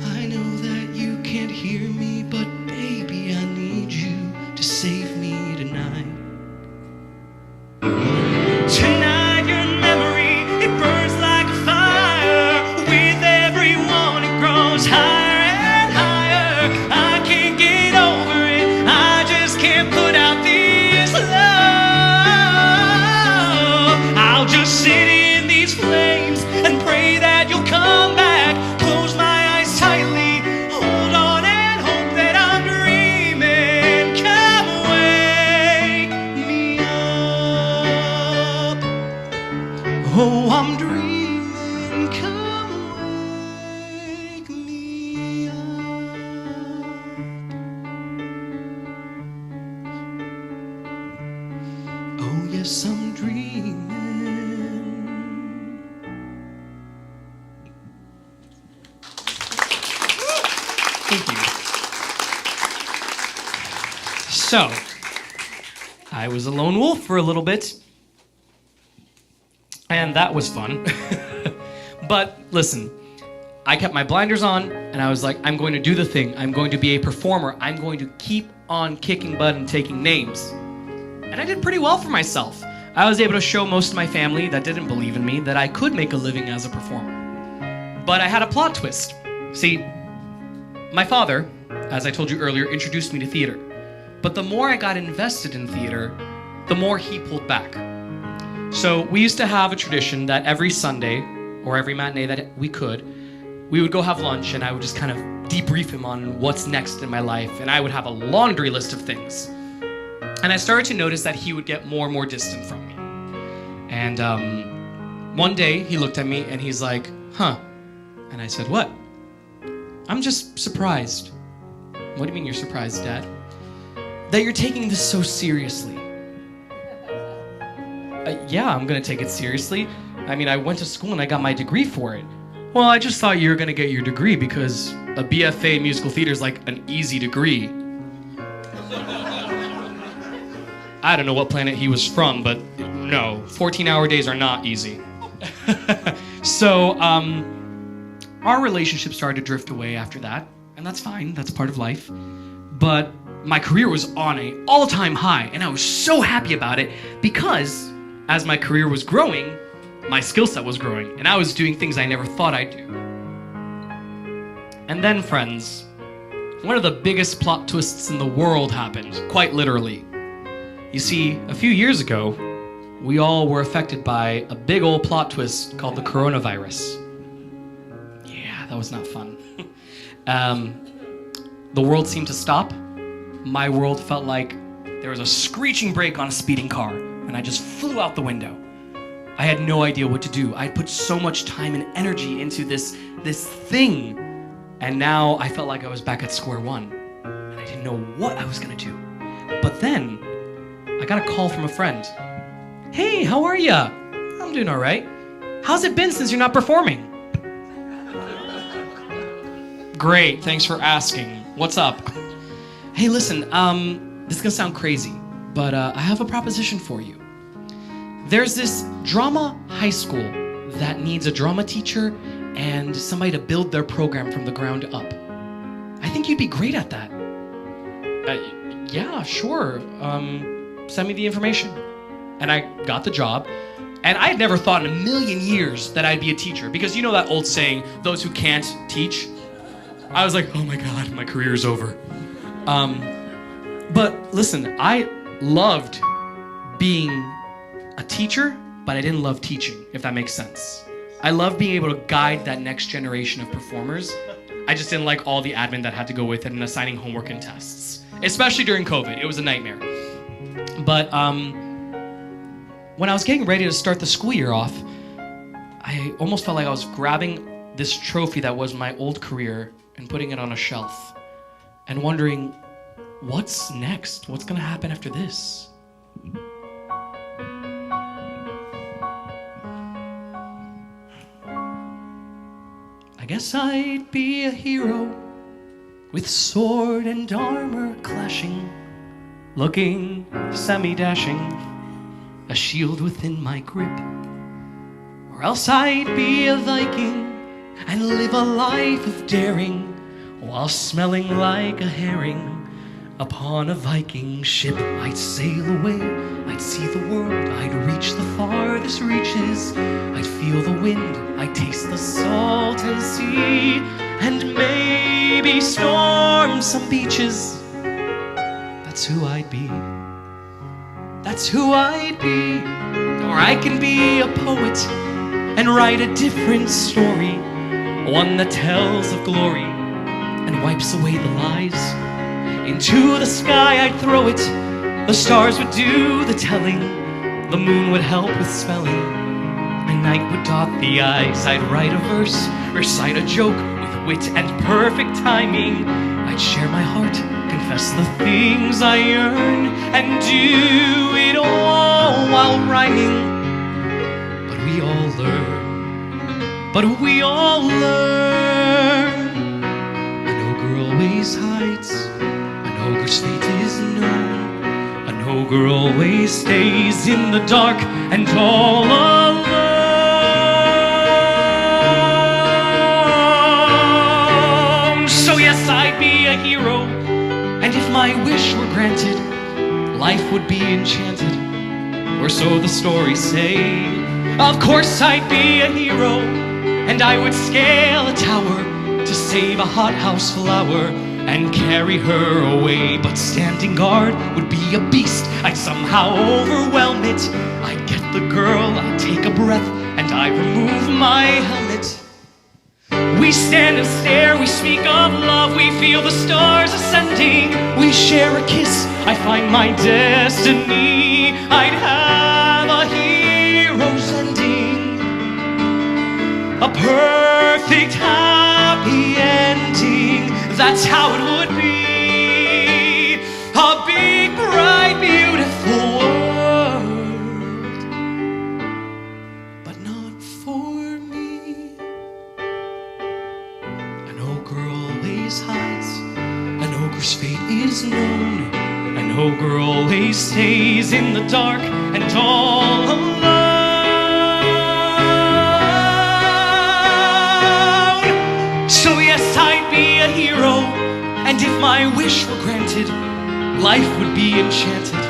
I know that you can't hear me, but baby, I need you to save me tonight. Tonight your memory, it burns like a fire. With everyone it grows higher and higher. I can't get over it, I just can't put out this love. I'll just sit in these flames and pray that you'll come back. Close my eyes tightly, hold on and hope that I'm dreaming. Come wake me up. Oh, I'm dreaming. Come wake me up. Oh, yes, I'm dreaming. Thank you. So, I was a lone wolf for a little bit. And that was fun. But listen, I kept my blinders on and I was like, I'm going to do the thing. I'm going to be a performer. I'm going to keep on kicking butt and taking names. And I did pretty well for myself. I was able to show most of my family that didn't believe in me that I could make a living as a performer. But I had a plot twist. See, my father, as I told you earlier, introduced me to theater. But the more I got invested in theater, the more he pulled back. So we used to have a tradition that every Sunday, or every matinee that we would go have lunch and I would just kind of debrief him on what's next in my life, and I would have a laundry list of things. And I started to notice that he would get more and more distant from me. And one day he looked at me and he's like, huh. And I said, what? I'm just surprised. What do you mean you're surprised, Dad? That you're taking this so seriously. Yeah, I'm gonna take it seriously. I mean, I went to school and I got my degree for it. Well, I just thought you were gonna get your degree because a BFA in musical theater is like an easy degree. I don't know what planet he was from, but no, 14-hour days are not easy. So, our relationship started to drift away after that, and that's fine, that's part of life. But my career was on an all-time high, and I was so happy about it because as my career was growing, my skill set was growing, and I was doing things I never thought I'd do. And then, friends, one of the biggest plot twists in the world happened, quite literally. You see, a few years ago, we all were affected by a big old plot twist called the coronavirus. Yeah, that was not fun. The world seemed to stop. My world felt like there was a screeching brake on a speeding car, and I just flew out the window. I had no idea what to do. I had put so much time and energy into this thing, and now I felt like I was back at square one, and I didn't know what I was gonna do. But then, I got a call from a friend. Hey, how are ya? I'm doing all right. How's it been since you're not performing? Great, thanks for asking. What's up? Hey, listen, this is gonna sound crazy, but I have a proposition for you. There's this drama high school that needs a drama teacher and somebody to build their program from the ground up. I think you'd be great at that. Yeah, sure. send me the information. And I got the job. And I had never thought in a million years that I'd be a teacher, because you know that old saying, those who can't teach? I was like, oh my God, my career's over. But listen, I loved being a teacher, but I didn't love teaching, if that makes sense. I love being able to guide that next generation of performers. I just didn't like all the admin that had to go with it and assigning homework and tests. Especially during COVID, it was a nightmare. But when I was getting ready to start the school year off, I almost felt like I was grabbing this trophy that was my old career and putting it on a shelf and wondering, what's next? What's gonna happen after this? I guess I'd be a hero with sword and armor clashing, looking semi-dashing, a shield within my grip. Or else I'd be a Viking and live a life of daring while smelling like a herring. Upon a Viking ship I'd sail away, I'd see the world, I'd reach the farthest reaches, I'd feel the wind, I'd taste the salty sea, and maybe storm some beaches. That's who I'd be. That's who I'd be. Or I can be a poet and write a different story, one that tells of glory and wipes away the lies. Into the sky I'd throw it, the stars would do the telling, the moon would help with spelling, and night would dot the i's. I'd write a verse, recite a joke with wit and perfect timing. I'd share my heart, confess the things I yearn, and do it all while rhyming. But we all learn, but we all learn. An ogre always hides, an ogre's fate is known. An ogre always stays in the dark and all alone. So yes, I'd be a hero, and if my wish were granted, life would be enchanted, or so the stories say. Of course I'd be a hero, and I would scale a tower to save a hothouse flower and carry her away. But standing guard would be a beast, I'd somehow overwhelm it. I'd get the girl, I'd take a breath, and I'd remove my helmet. We stand and stare, we speak of love, we feel the stars ascending. We share a kiss, I find my destiny. I'd have a hero's ending, a perfect happy ending. That's how it would be. A big, bright, beautiful world, but not for me. An ogre always hides, an ogre's fate is known. An ogre always stays in the dark and all alone. So yes, I'd be a hero, and if my wish were granted, life would be enchanted,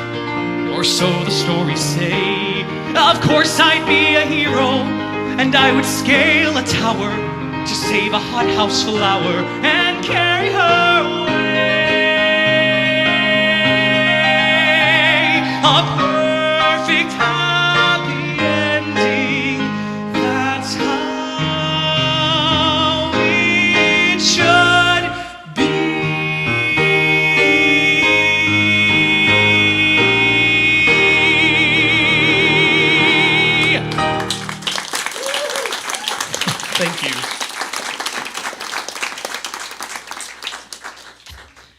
or so the stories say. Of course I'd be a hero, and I would scale a tower to save a hothouse flower and carry her away. A perfect happy ending, that's how it should be. Thank you.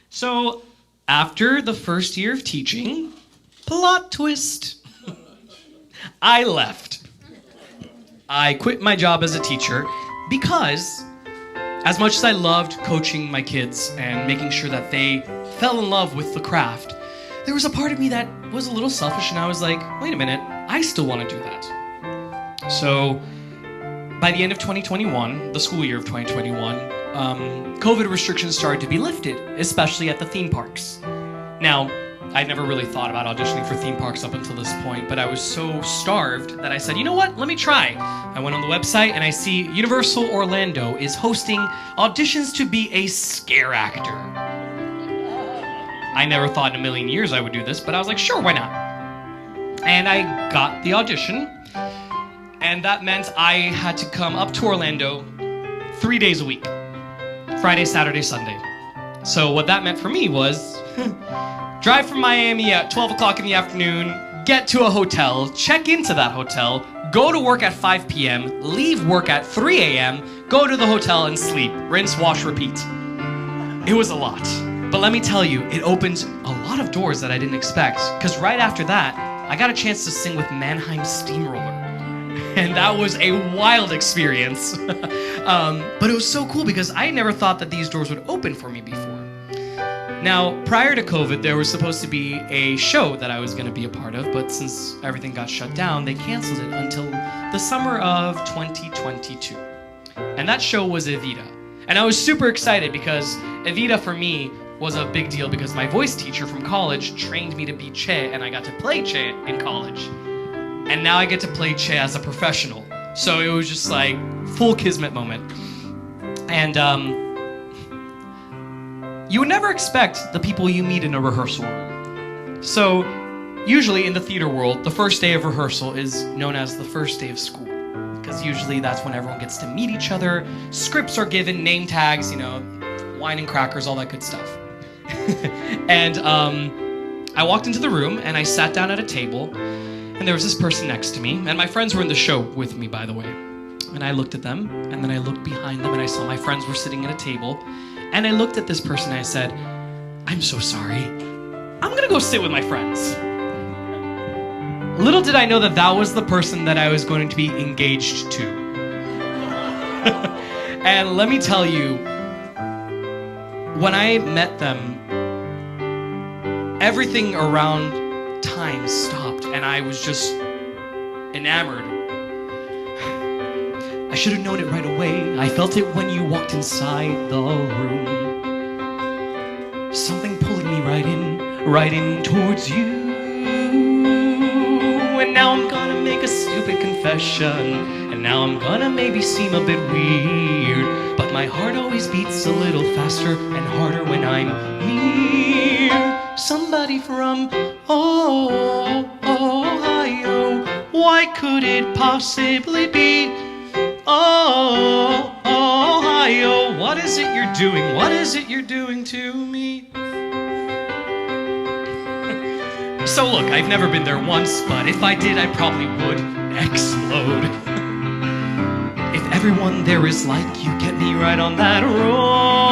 So, after the first year of teaching, plot twist, I left. I quit my job as a teacher because, as much as I loved coaching my kids and making sure that they fell in love with the craft, there was a part of me that was a little selfish, and I was like, wait a minute, I still want to do that. So, by the end of 2021, the school year of 2021, COVID restrictions started to be lifted, especially at the theme parks. Now, I never really thought about auditioning for theme parks up until this point, but I was so starved that I said, you know what, let me try. I went on the website and I see Universal Orlando is hosting auditions to be a scare actor. I never thought in a million years I would do this, but I was like, sure, why not? And I got the audition, and that meant I had to come up to Orlando 3 days a week. Friday, Saturday, Sunday. So what that meant for me was drive from Miami at 12 o'clock in the afternoon, get to a hotel, check into that hotel, go to work at 5 p.m., leave work at 3 a.m., go to the hotel and sleep. Rinse, wash, repeat. It was a lot. But let me tell you, it opened a lot of doors that I didn't expect. Because right after that, I got a chance to sing with Mannheim Steamroller. And that was a wild experience. But it was so cool because I never thought that these doors would open for me before. Now, prior to COVID, there was supposed to be a show that I was going to be a part of, but since everything got shut down, they canceled it until the summer of 2022. And that show was Evita. And I was super excited because Evita for me was a big deal because my voice teacher from college trained me to be Che, and I got to play Che in college. And now I get to play Che as a professional. So it was just like full kismet moment. And you would never expect the people you meet in a rehearsal room. So usually in the theater world, the first day of rehearsal is known as the first day of school. Because usually that's when everyone gets to meet each other, scripts are given, name tags, you know, wine and crackers, all that good stuff. And I walked into the room and I sat down at a table. And there was this person next to me, and my friends were in the show with me, by the way. And I looked at them, and then I looked behind them, and I saw my friends were sitting at a table. And I looked at this person, and I said, I'm so sorry. I'm gonna go sit with my friends. Little did I know that that was the person that I was going to be engaged to. And let me tell you, when I met them, everything around time stopped and I was just enamored. I should have known it right away. I felt it when you walked inside the room. Something pulling me right in towards you. And now I'm gonna make a stupid confession. And now I'm gonna maybe seem a bit weird. But my heart always beats a little faster and harder when I'm near somebody from Ohio. Why could it possibly be Ohio? What is it you're doing? What is it you're doing to me? So look, I've never been there once, but if I did, I probably would explode. If everyone there is like you, get me right on that road.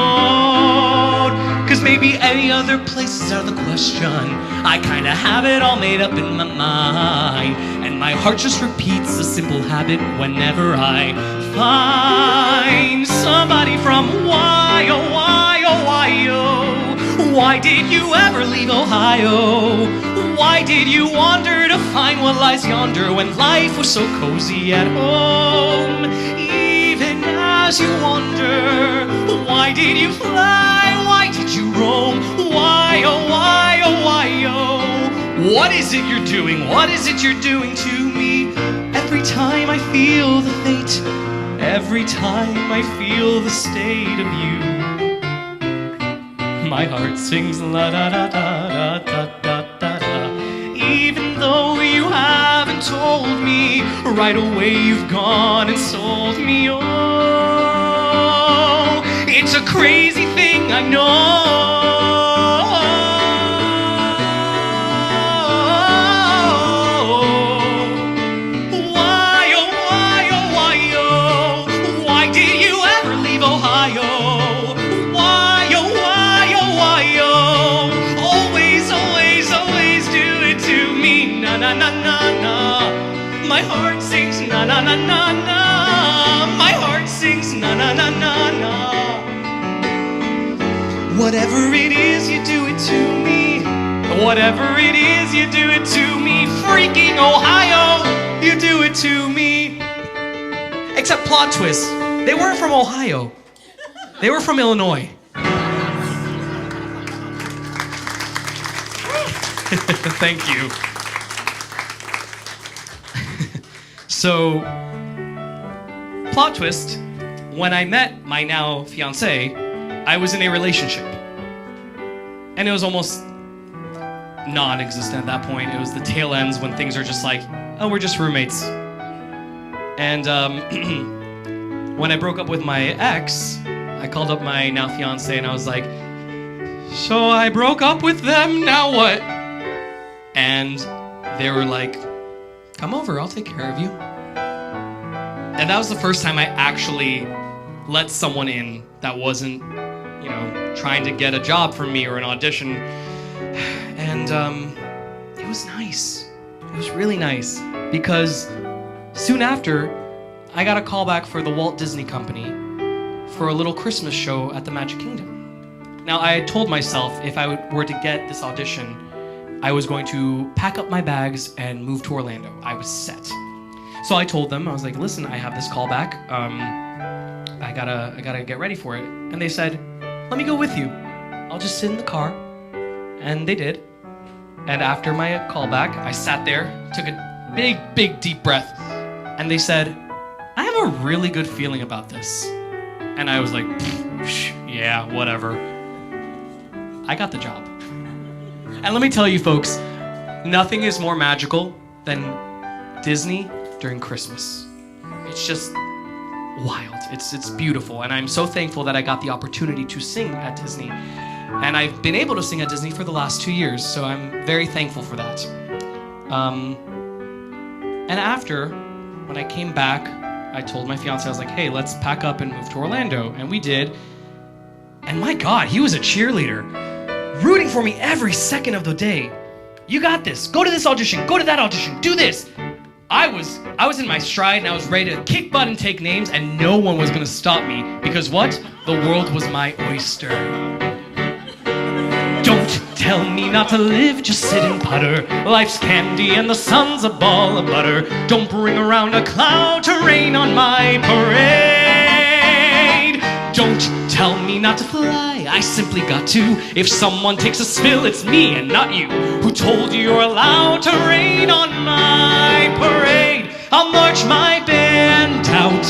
Cause maybe any other places are the question. I kinda have it all made up in my mind, and my heart just repeats a simple habit whenever I find somebody from Ohio. Why did you ever leave Ohio? Why did you wander to find what lies yonder when life was so cozy at home? Even as you wander, why did you fly? Why did you roam? Why, oh, why, oh, why, oh? What is it you're doing? What is it you're doing to me? Every time I feel the fate, every time I feel the state of you, my heart sings la da da da da da da da. Even though you haven't told me, right away you've gone and sold me. Oh, it's a crazy thing, I know. Why, oh, why, oh, why, oh? Why did you ever leave Ohio? Why, oh, why, oh, why, oh? Always, always, always do it to me. Na na na na na. My heart sings na na na na na. My heart sings na na na na na. Whatever it is, you do it to me. Whatever it is, you do it to me. Freaking Ohio, you do it to me. Except plot twist, they weren't from Ohio. They were from Illinois. Thank you. So, plot twist, when I met my now fiancé, I was in a relationship. And it was almost non-existent at that point. It was the tail ends when things are just like, oh, we're just roommates. And when I broke up with my ex, I called up my now fiancé and I was like, so I broke up with them, now what? And they were like, come over, I'll take care of you. And that was the first time I actually let someone in that wasn't, you know, trying to get a job from me or an audition. And it was nice. It was really nice because soon after, I got a call back for the Walt Disney Company for a little Christmas show at the Magic Kingdom. Now, I had told myself if I were to get this audition, I was going to pack up my bags and move to Orlando. I was set. So I told them, I was like, listen, I have this call back. I gotta get ready for it. And they said, let me go with you. I'll just sit in the car. And they did. And after my call back, I sat there, took a big, deep breath. And they said, I have a really good feeling about this. And I was like, yeah, whatever. I got the job. And let me tell you folks, nothing is more magical than Disney during Christmas. It's just wild. It's beautiful. And I'm so thankful that I got the opportunity to sing at Disney. And I've been able to sing at Disney for the last 2 years, so I'm very thankful for that. And after, when I came back, I told my fiance, I was like, hey, let's pack up and move to Orlando. And we did. And my God, he was a cheerleader, rooting for me every second of the day. You got this. Go to this audition. Go to that audition. Do this. I was in my stride and I was ready to kick butt and take names, and no one was going to stop me because what? The world was my oyster. Don't tell me not to live, just sit and putter. Life's candy and the sun's a ball of butter. Don't bring around a cloud to rain on my parade. Don't tell me not to fly, I simply got to. If someone takes a spill, it's me and not you. Who told you you're allowed to rain on my parade? I'll march my band out,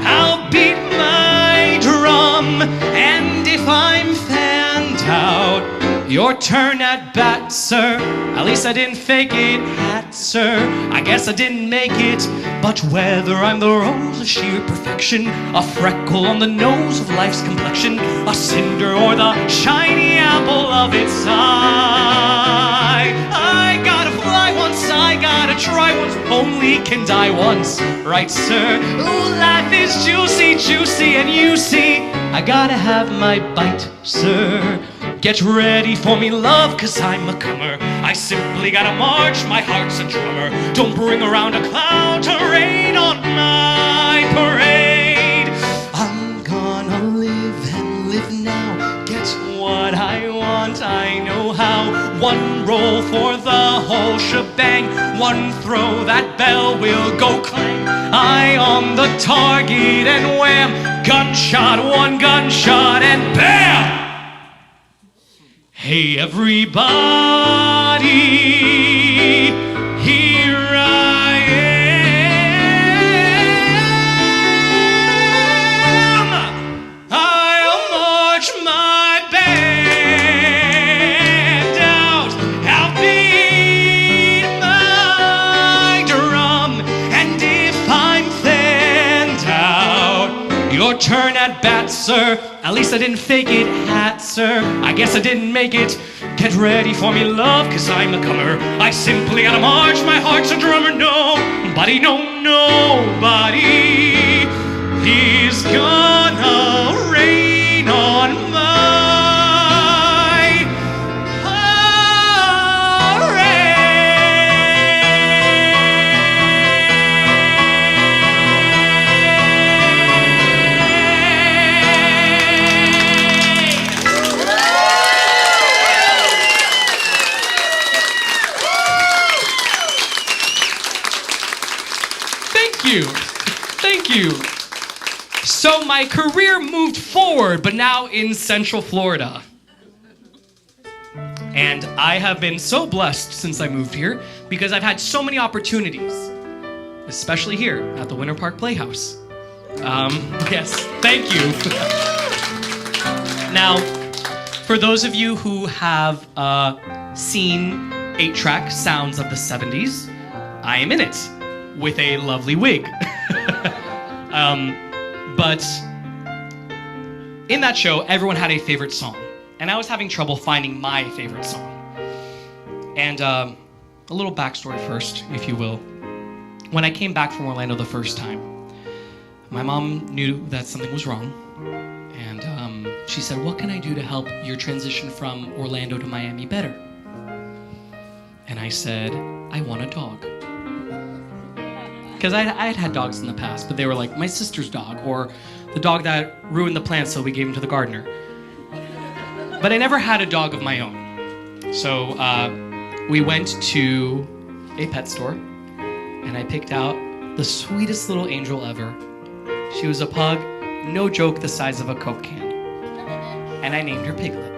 I'll beat my drum, and if I'm fanned out, your turn at bat, sir. At least I didn't fake it, hat, sir. I guess I didn't make it. But whether I'm the rose of sheer perfection, a freckle on the nose of life's complexion, a cinder or the shiny apple of its eye, I gotta fly once, I gotta try once, only can die once, right, sir? Ooh, life is juicy, juicy, and you see, I gotta have my bite, sir. Get ready for me, love, cause I'm a comer. I simply gotta march, my heart's a drummer. Don't bring around a cloud to rain on my parade. I'm gonna live and live now. Get what I want, I know how. One roll for the whole shebang. One throw, that bell will go clang. Eye on the target and wham. Gunshot, one gunshot and bam! Hey everybody, here I am. I'll march my band out, I'll beat my drum, and if I'm fanned out, your turn at bat, sir. At least I didn't fake it, hat, sir. I guess I didn't make it. Get ready for me, love, cause I'm a comer. I simply gotta march, my heart's a drummer. Nobody, no, nobody is gonna rain on my Thank you. So my career moved forward, but now in Central Florida. And I have been so blessed since I moved here because I've had so many opportunities, especially here at the Winter Park Playhouse. Yes, thank you. Now, for those of you who have seen 8-track Sounds of the 70s, I am in it with a lovely wig. But in that show, everyone had a favorite song, and I was having trouble finding my favorite song. And a little backstory first, if you will. When I came back from Orlando the first time, my mom knew that something was wrong, and she said, "What can I do to help your transition from Orlando to Miami better?" And I said, "I want a dog." Because I had dogs in the past, but they were like my sister's dog, or the dog that ruined the plants, so we gave him to the gardener. But I never had a dog of my own. So we went to a pet store, and I picked out the sweetest little angel ever. She was a pug, no joke, the size of a Coke can. And I named her Piglet.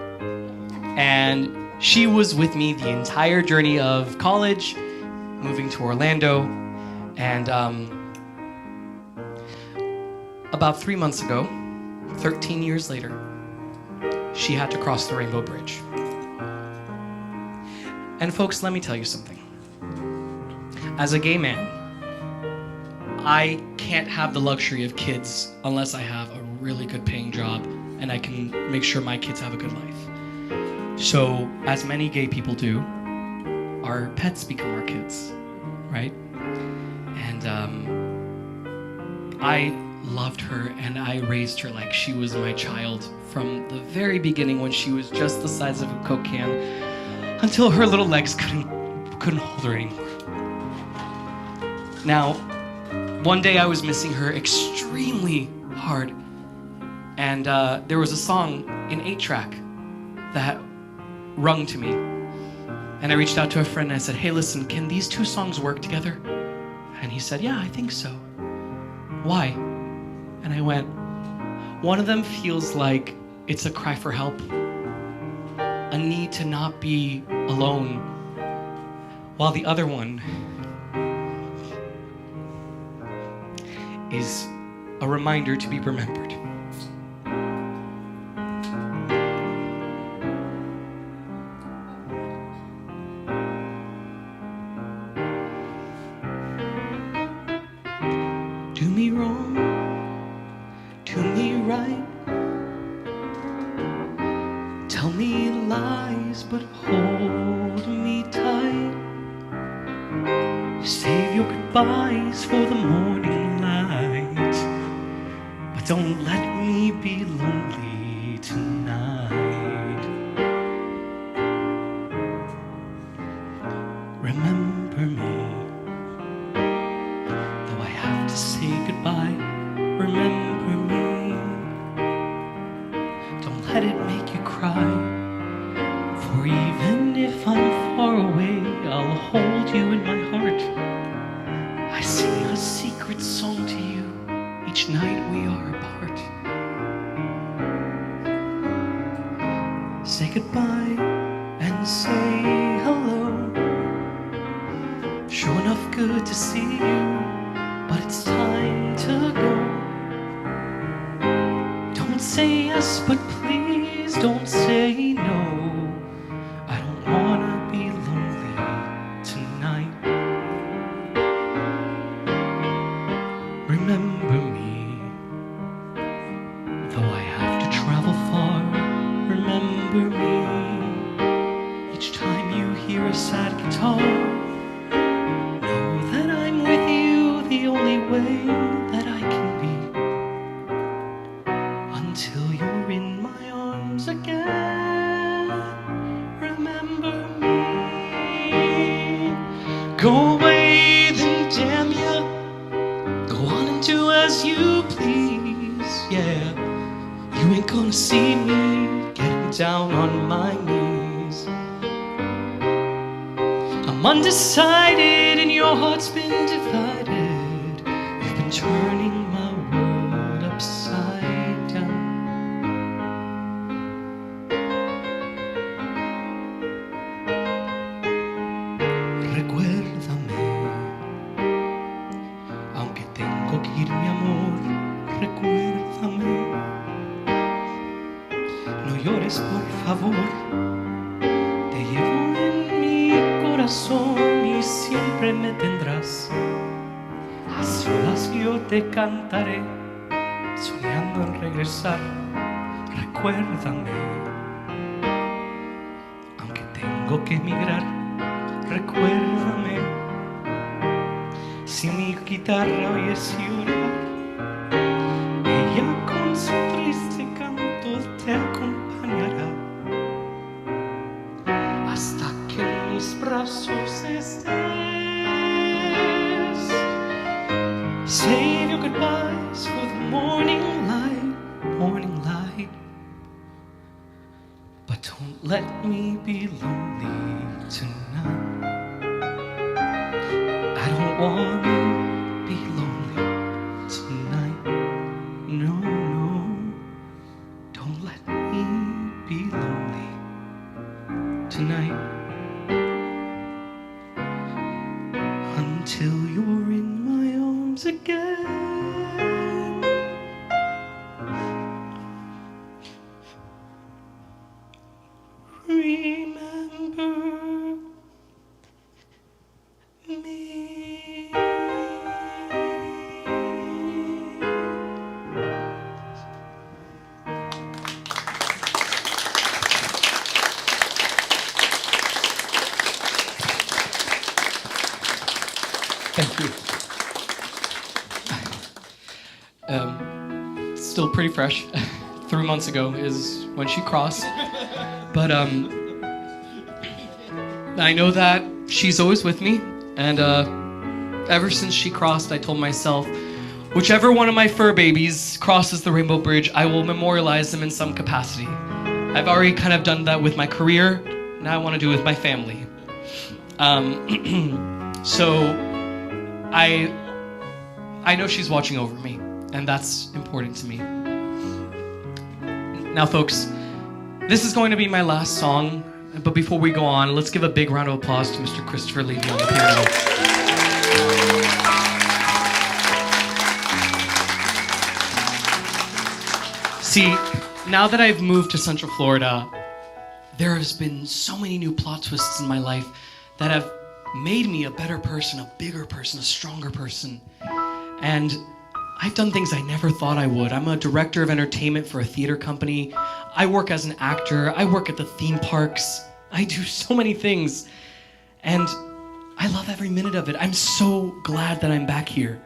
And she was with me the entire journey of college, moving to Orlando, and about 3 months ago, 13 years later, she had to cross the Rainbow Bridge. And folks, let me tell you something. As a gay man, I can't have the luxury of kids unless I have a really good paying job and I can make sure my kids have a good life. So, as many gay people do, our pets become our kids, right? And I loved her and I raised her like she was my child from the very beginning when she was just the size of a Coke can until her little legs couldn't hold her anymore. Now, one day I was missing her extremely hard, and there was a song in 8-track that rung to me. And I reached out to a friend and I said, "Hey, listen, can these two songs work together?" And he said, "Yeah, I think so." "Why?" And I went, "One of them feels like it's a cry for help, a need to not be alone, while the other one is a reminder to be remembered." Do me wrong, do me right. Tell me lies, but hold me tight. Save your goodbyes for the morning light, but don't let me be lonely tonight. Remember me. Though I have to say goodbye, remember me. Don't let it make you cry, for even if I'm far away, I'll hold you in my heart. I sing a secret song to you each night we are apart. Say goodbye and say hello. Sure enough, good to see you, but it's time to go. Don't say yes, but please don't say no. I don't wanna be lonely tonight. Remember me, though I have to travel far. Remember me, each time you hear a sad guitar. Know that I'm with you the only way that I can be, until you're in my arms again. Remember me. Go away, then damn ya. Go on and do as you please, yeah. You ain't gonna see me getting down on my knees. I'm undecided and your heart's been divided. You've been turning my world upside down. tengo que ir, mi amor, recuérdame. No llores, por favor. Te llevo en mi corazón y siempre me tendrás. A solas yo te cantaré, soñando en regresar. Recuérdame. Aunque tengo que emigrar, recuérdame. Si mi guitarra oyes llorar, ella con su triste canto te acompañará hasta que en mis brazos estés. Save your goodbyes for the morning light, but don't let me be lonely tonight. I don't want to be lonely tonight. No, no, don't let me be lonely tonight. Until you're in my arms again. Remember me. Thank you. Still pretty fresh. 3 months ago is when she crossed. But I know that she's always with me. And ever since she crossed, I told myself, whichever one of my fur babies crosses the Rainbow Bridge, I will memorialize them in some capacity. I've already kind of done that with my career. Now I want to do it with my family. So I know she's watching over me, and that's important to me. Now, folks, this is going to be my last song, but before we go on, let's give a big round of applause to Mr. Christopher Levy on the piano. See, now that I've moved to Central Florida, there has been so many new plot twists in my life that have made me a better person, a bigger person, a stronger person. And I've done things I never thought I would. I'm a director of entertainment for a theater company. I work as an actor. I work at the theme parks. I do so many things. And I love every minute of it. I'm so glad that I'm back here.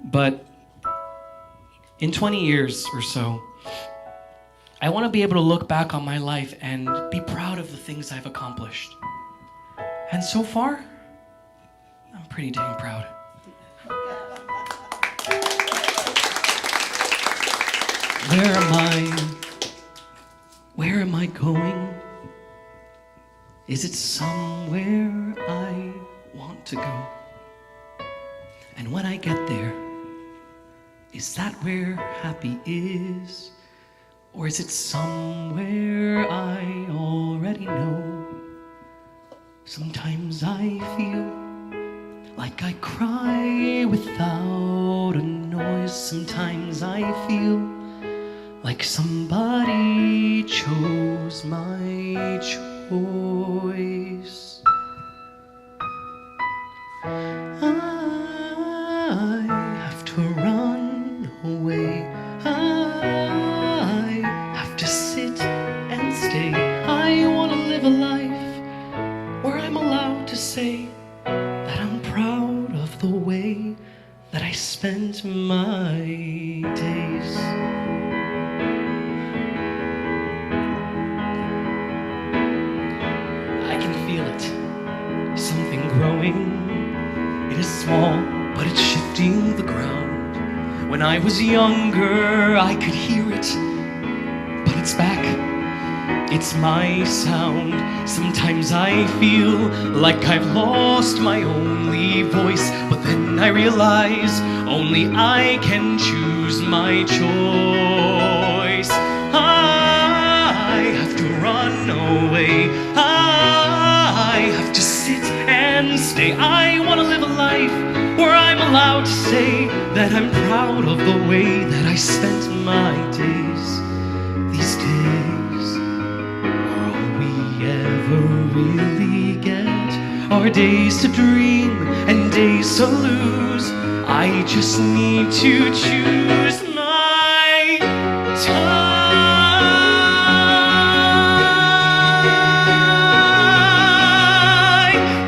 But in 20 years or so, I want to be able to look back on my life and be proud of the things I've accomplished. And so far, I'm pretty dang proud. Where am I going? Is it somewhere I want to go? And when I get there, is that where happy is? Or is it somewhere I already know? Sometimes I feel like I cry without a noise. Sometimes I feel like somebody chose my choice. I have to run away. I have to sit and stay. I want to live a life where I'm allowed to say that I'm proud of the way that I spent my days. Something growing. It is small, but it's shifting the ground. When I was younger, I could hear it, but it's back. It's my sound. Sometimes I feel like I've lost my only voice, but then I realize only I can choose my choice. I have to run away. I have to sit and stay. I want to live a life where I'm alive. allowed to say that I'm proud of the way that I spent my days. These days are all we ever really get. Our days to dream and days to lose. I just need to choose my time.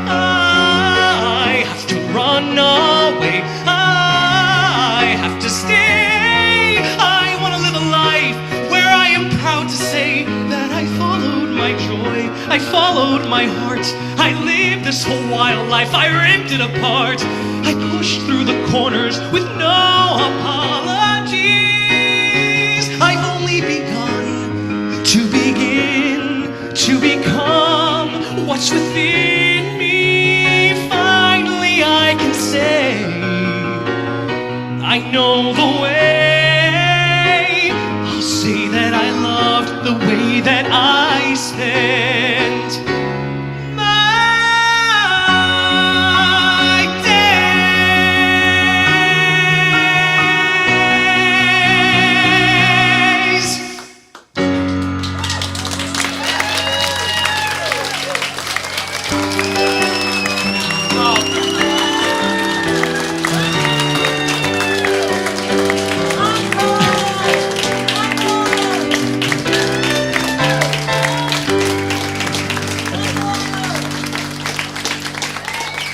I have to run away. I have to stay. I want to live a life where I am proud to say that I followed my joy. I followed my heart. I lived this whole wild life. I ripped it apart. I pushed through the corners with no apologies. I've only begun to begin to become what's within me. Finally I can say I know the way. I'll say that I loved the way that I spent my days.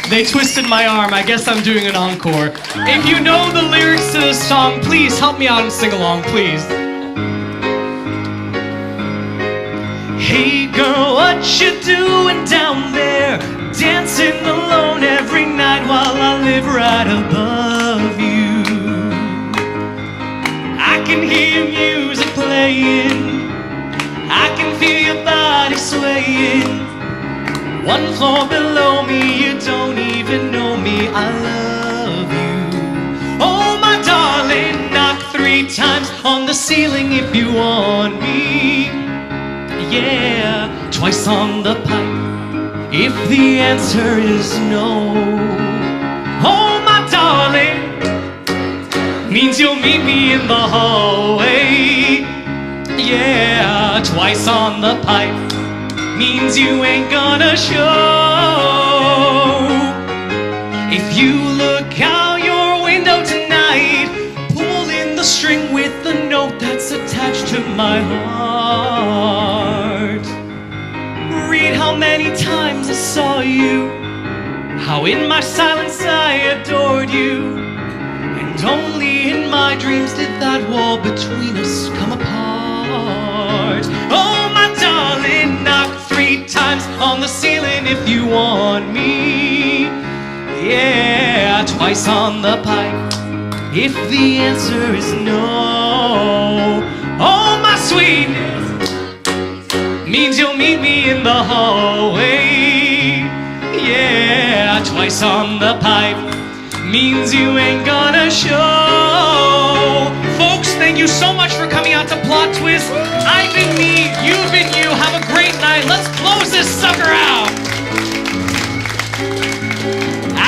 They twisted my arm. I guess I'm doing an encore. If you know the lyrics to this song, please help me out and sing along, please. Hey girl, what you doing down there? Dancing alone every night while I live right above you. I can hear music playing. I can feel your body swaying. One floor below me, you don't even know me, I love you. Oh my darling, knock 3 times on the ceiling if you want me. Yeah, twice on the pipe if the answer is no. Oh my darling, means you'll meet me in the hallway. Yeah, twice on the pipe means you ain't gonna show. If you look out your window tonight, pull in the string with the note that's attached to my heart. Read how many times I saw you, how in my silence I adored you, and only in my dreams did that wall between us come apart. Oh my darling, knock 3 times on the ceiling if you want me. Yeah, twice on the pipe if the answer is no. Oh my sweetness means you'll meet me in the hallway. Yeah, twice on the pipe means you ain't gonna show. Folks, thank you so much for coming out to Plot Twist. I've been me, you've been you. Have a great night. Let's close this sucker out.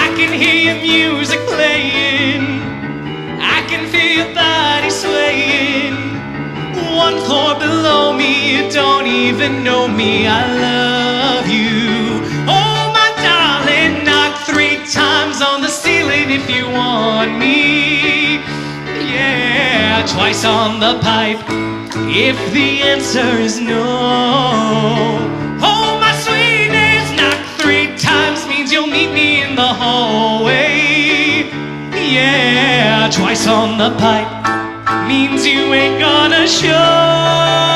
I can hear your music playing. I can feel your body swaying. 1 floor below me, you don't even know me, I love you. Oh my darling, knock 3 times on the ceiling if you want me. Yeah, twice on the pipe if the answer is no. Oh my sweetness, knock 3 times means you'll meet me in the hallway. Yeah, twice on the pipe means you ain't gonna show.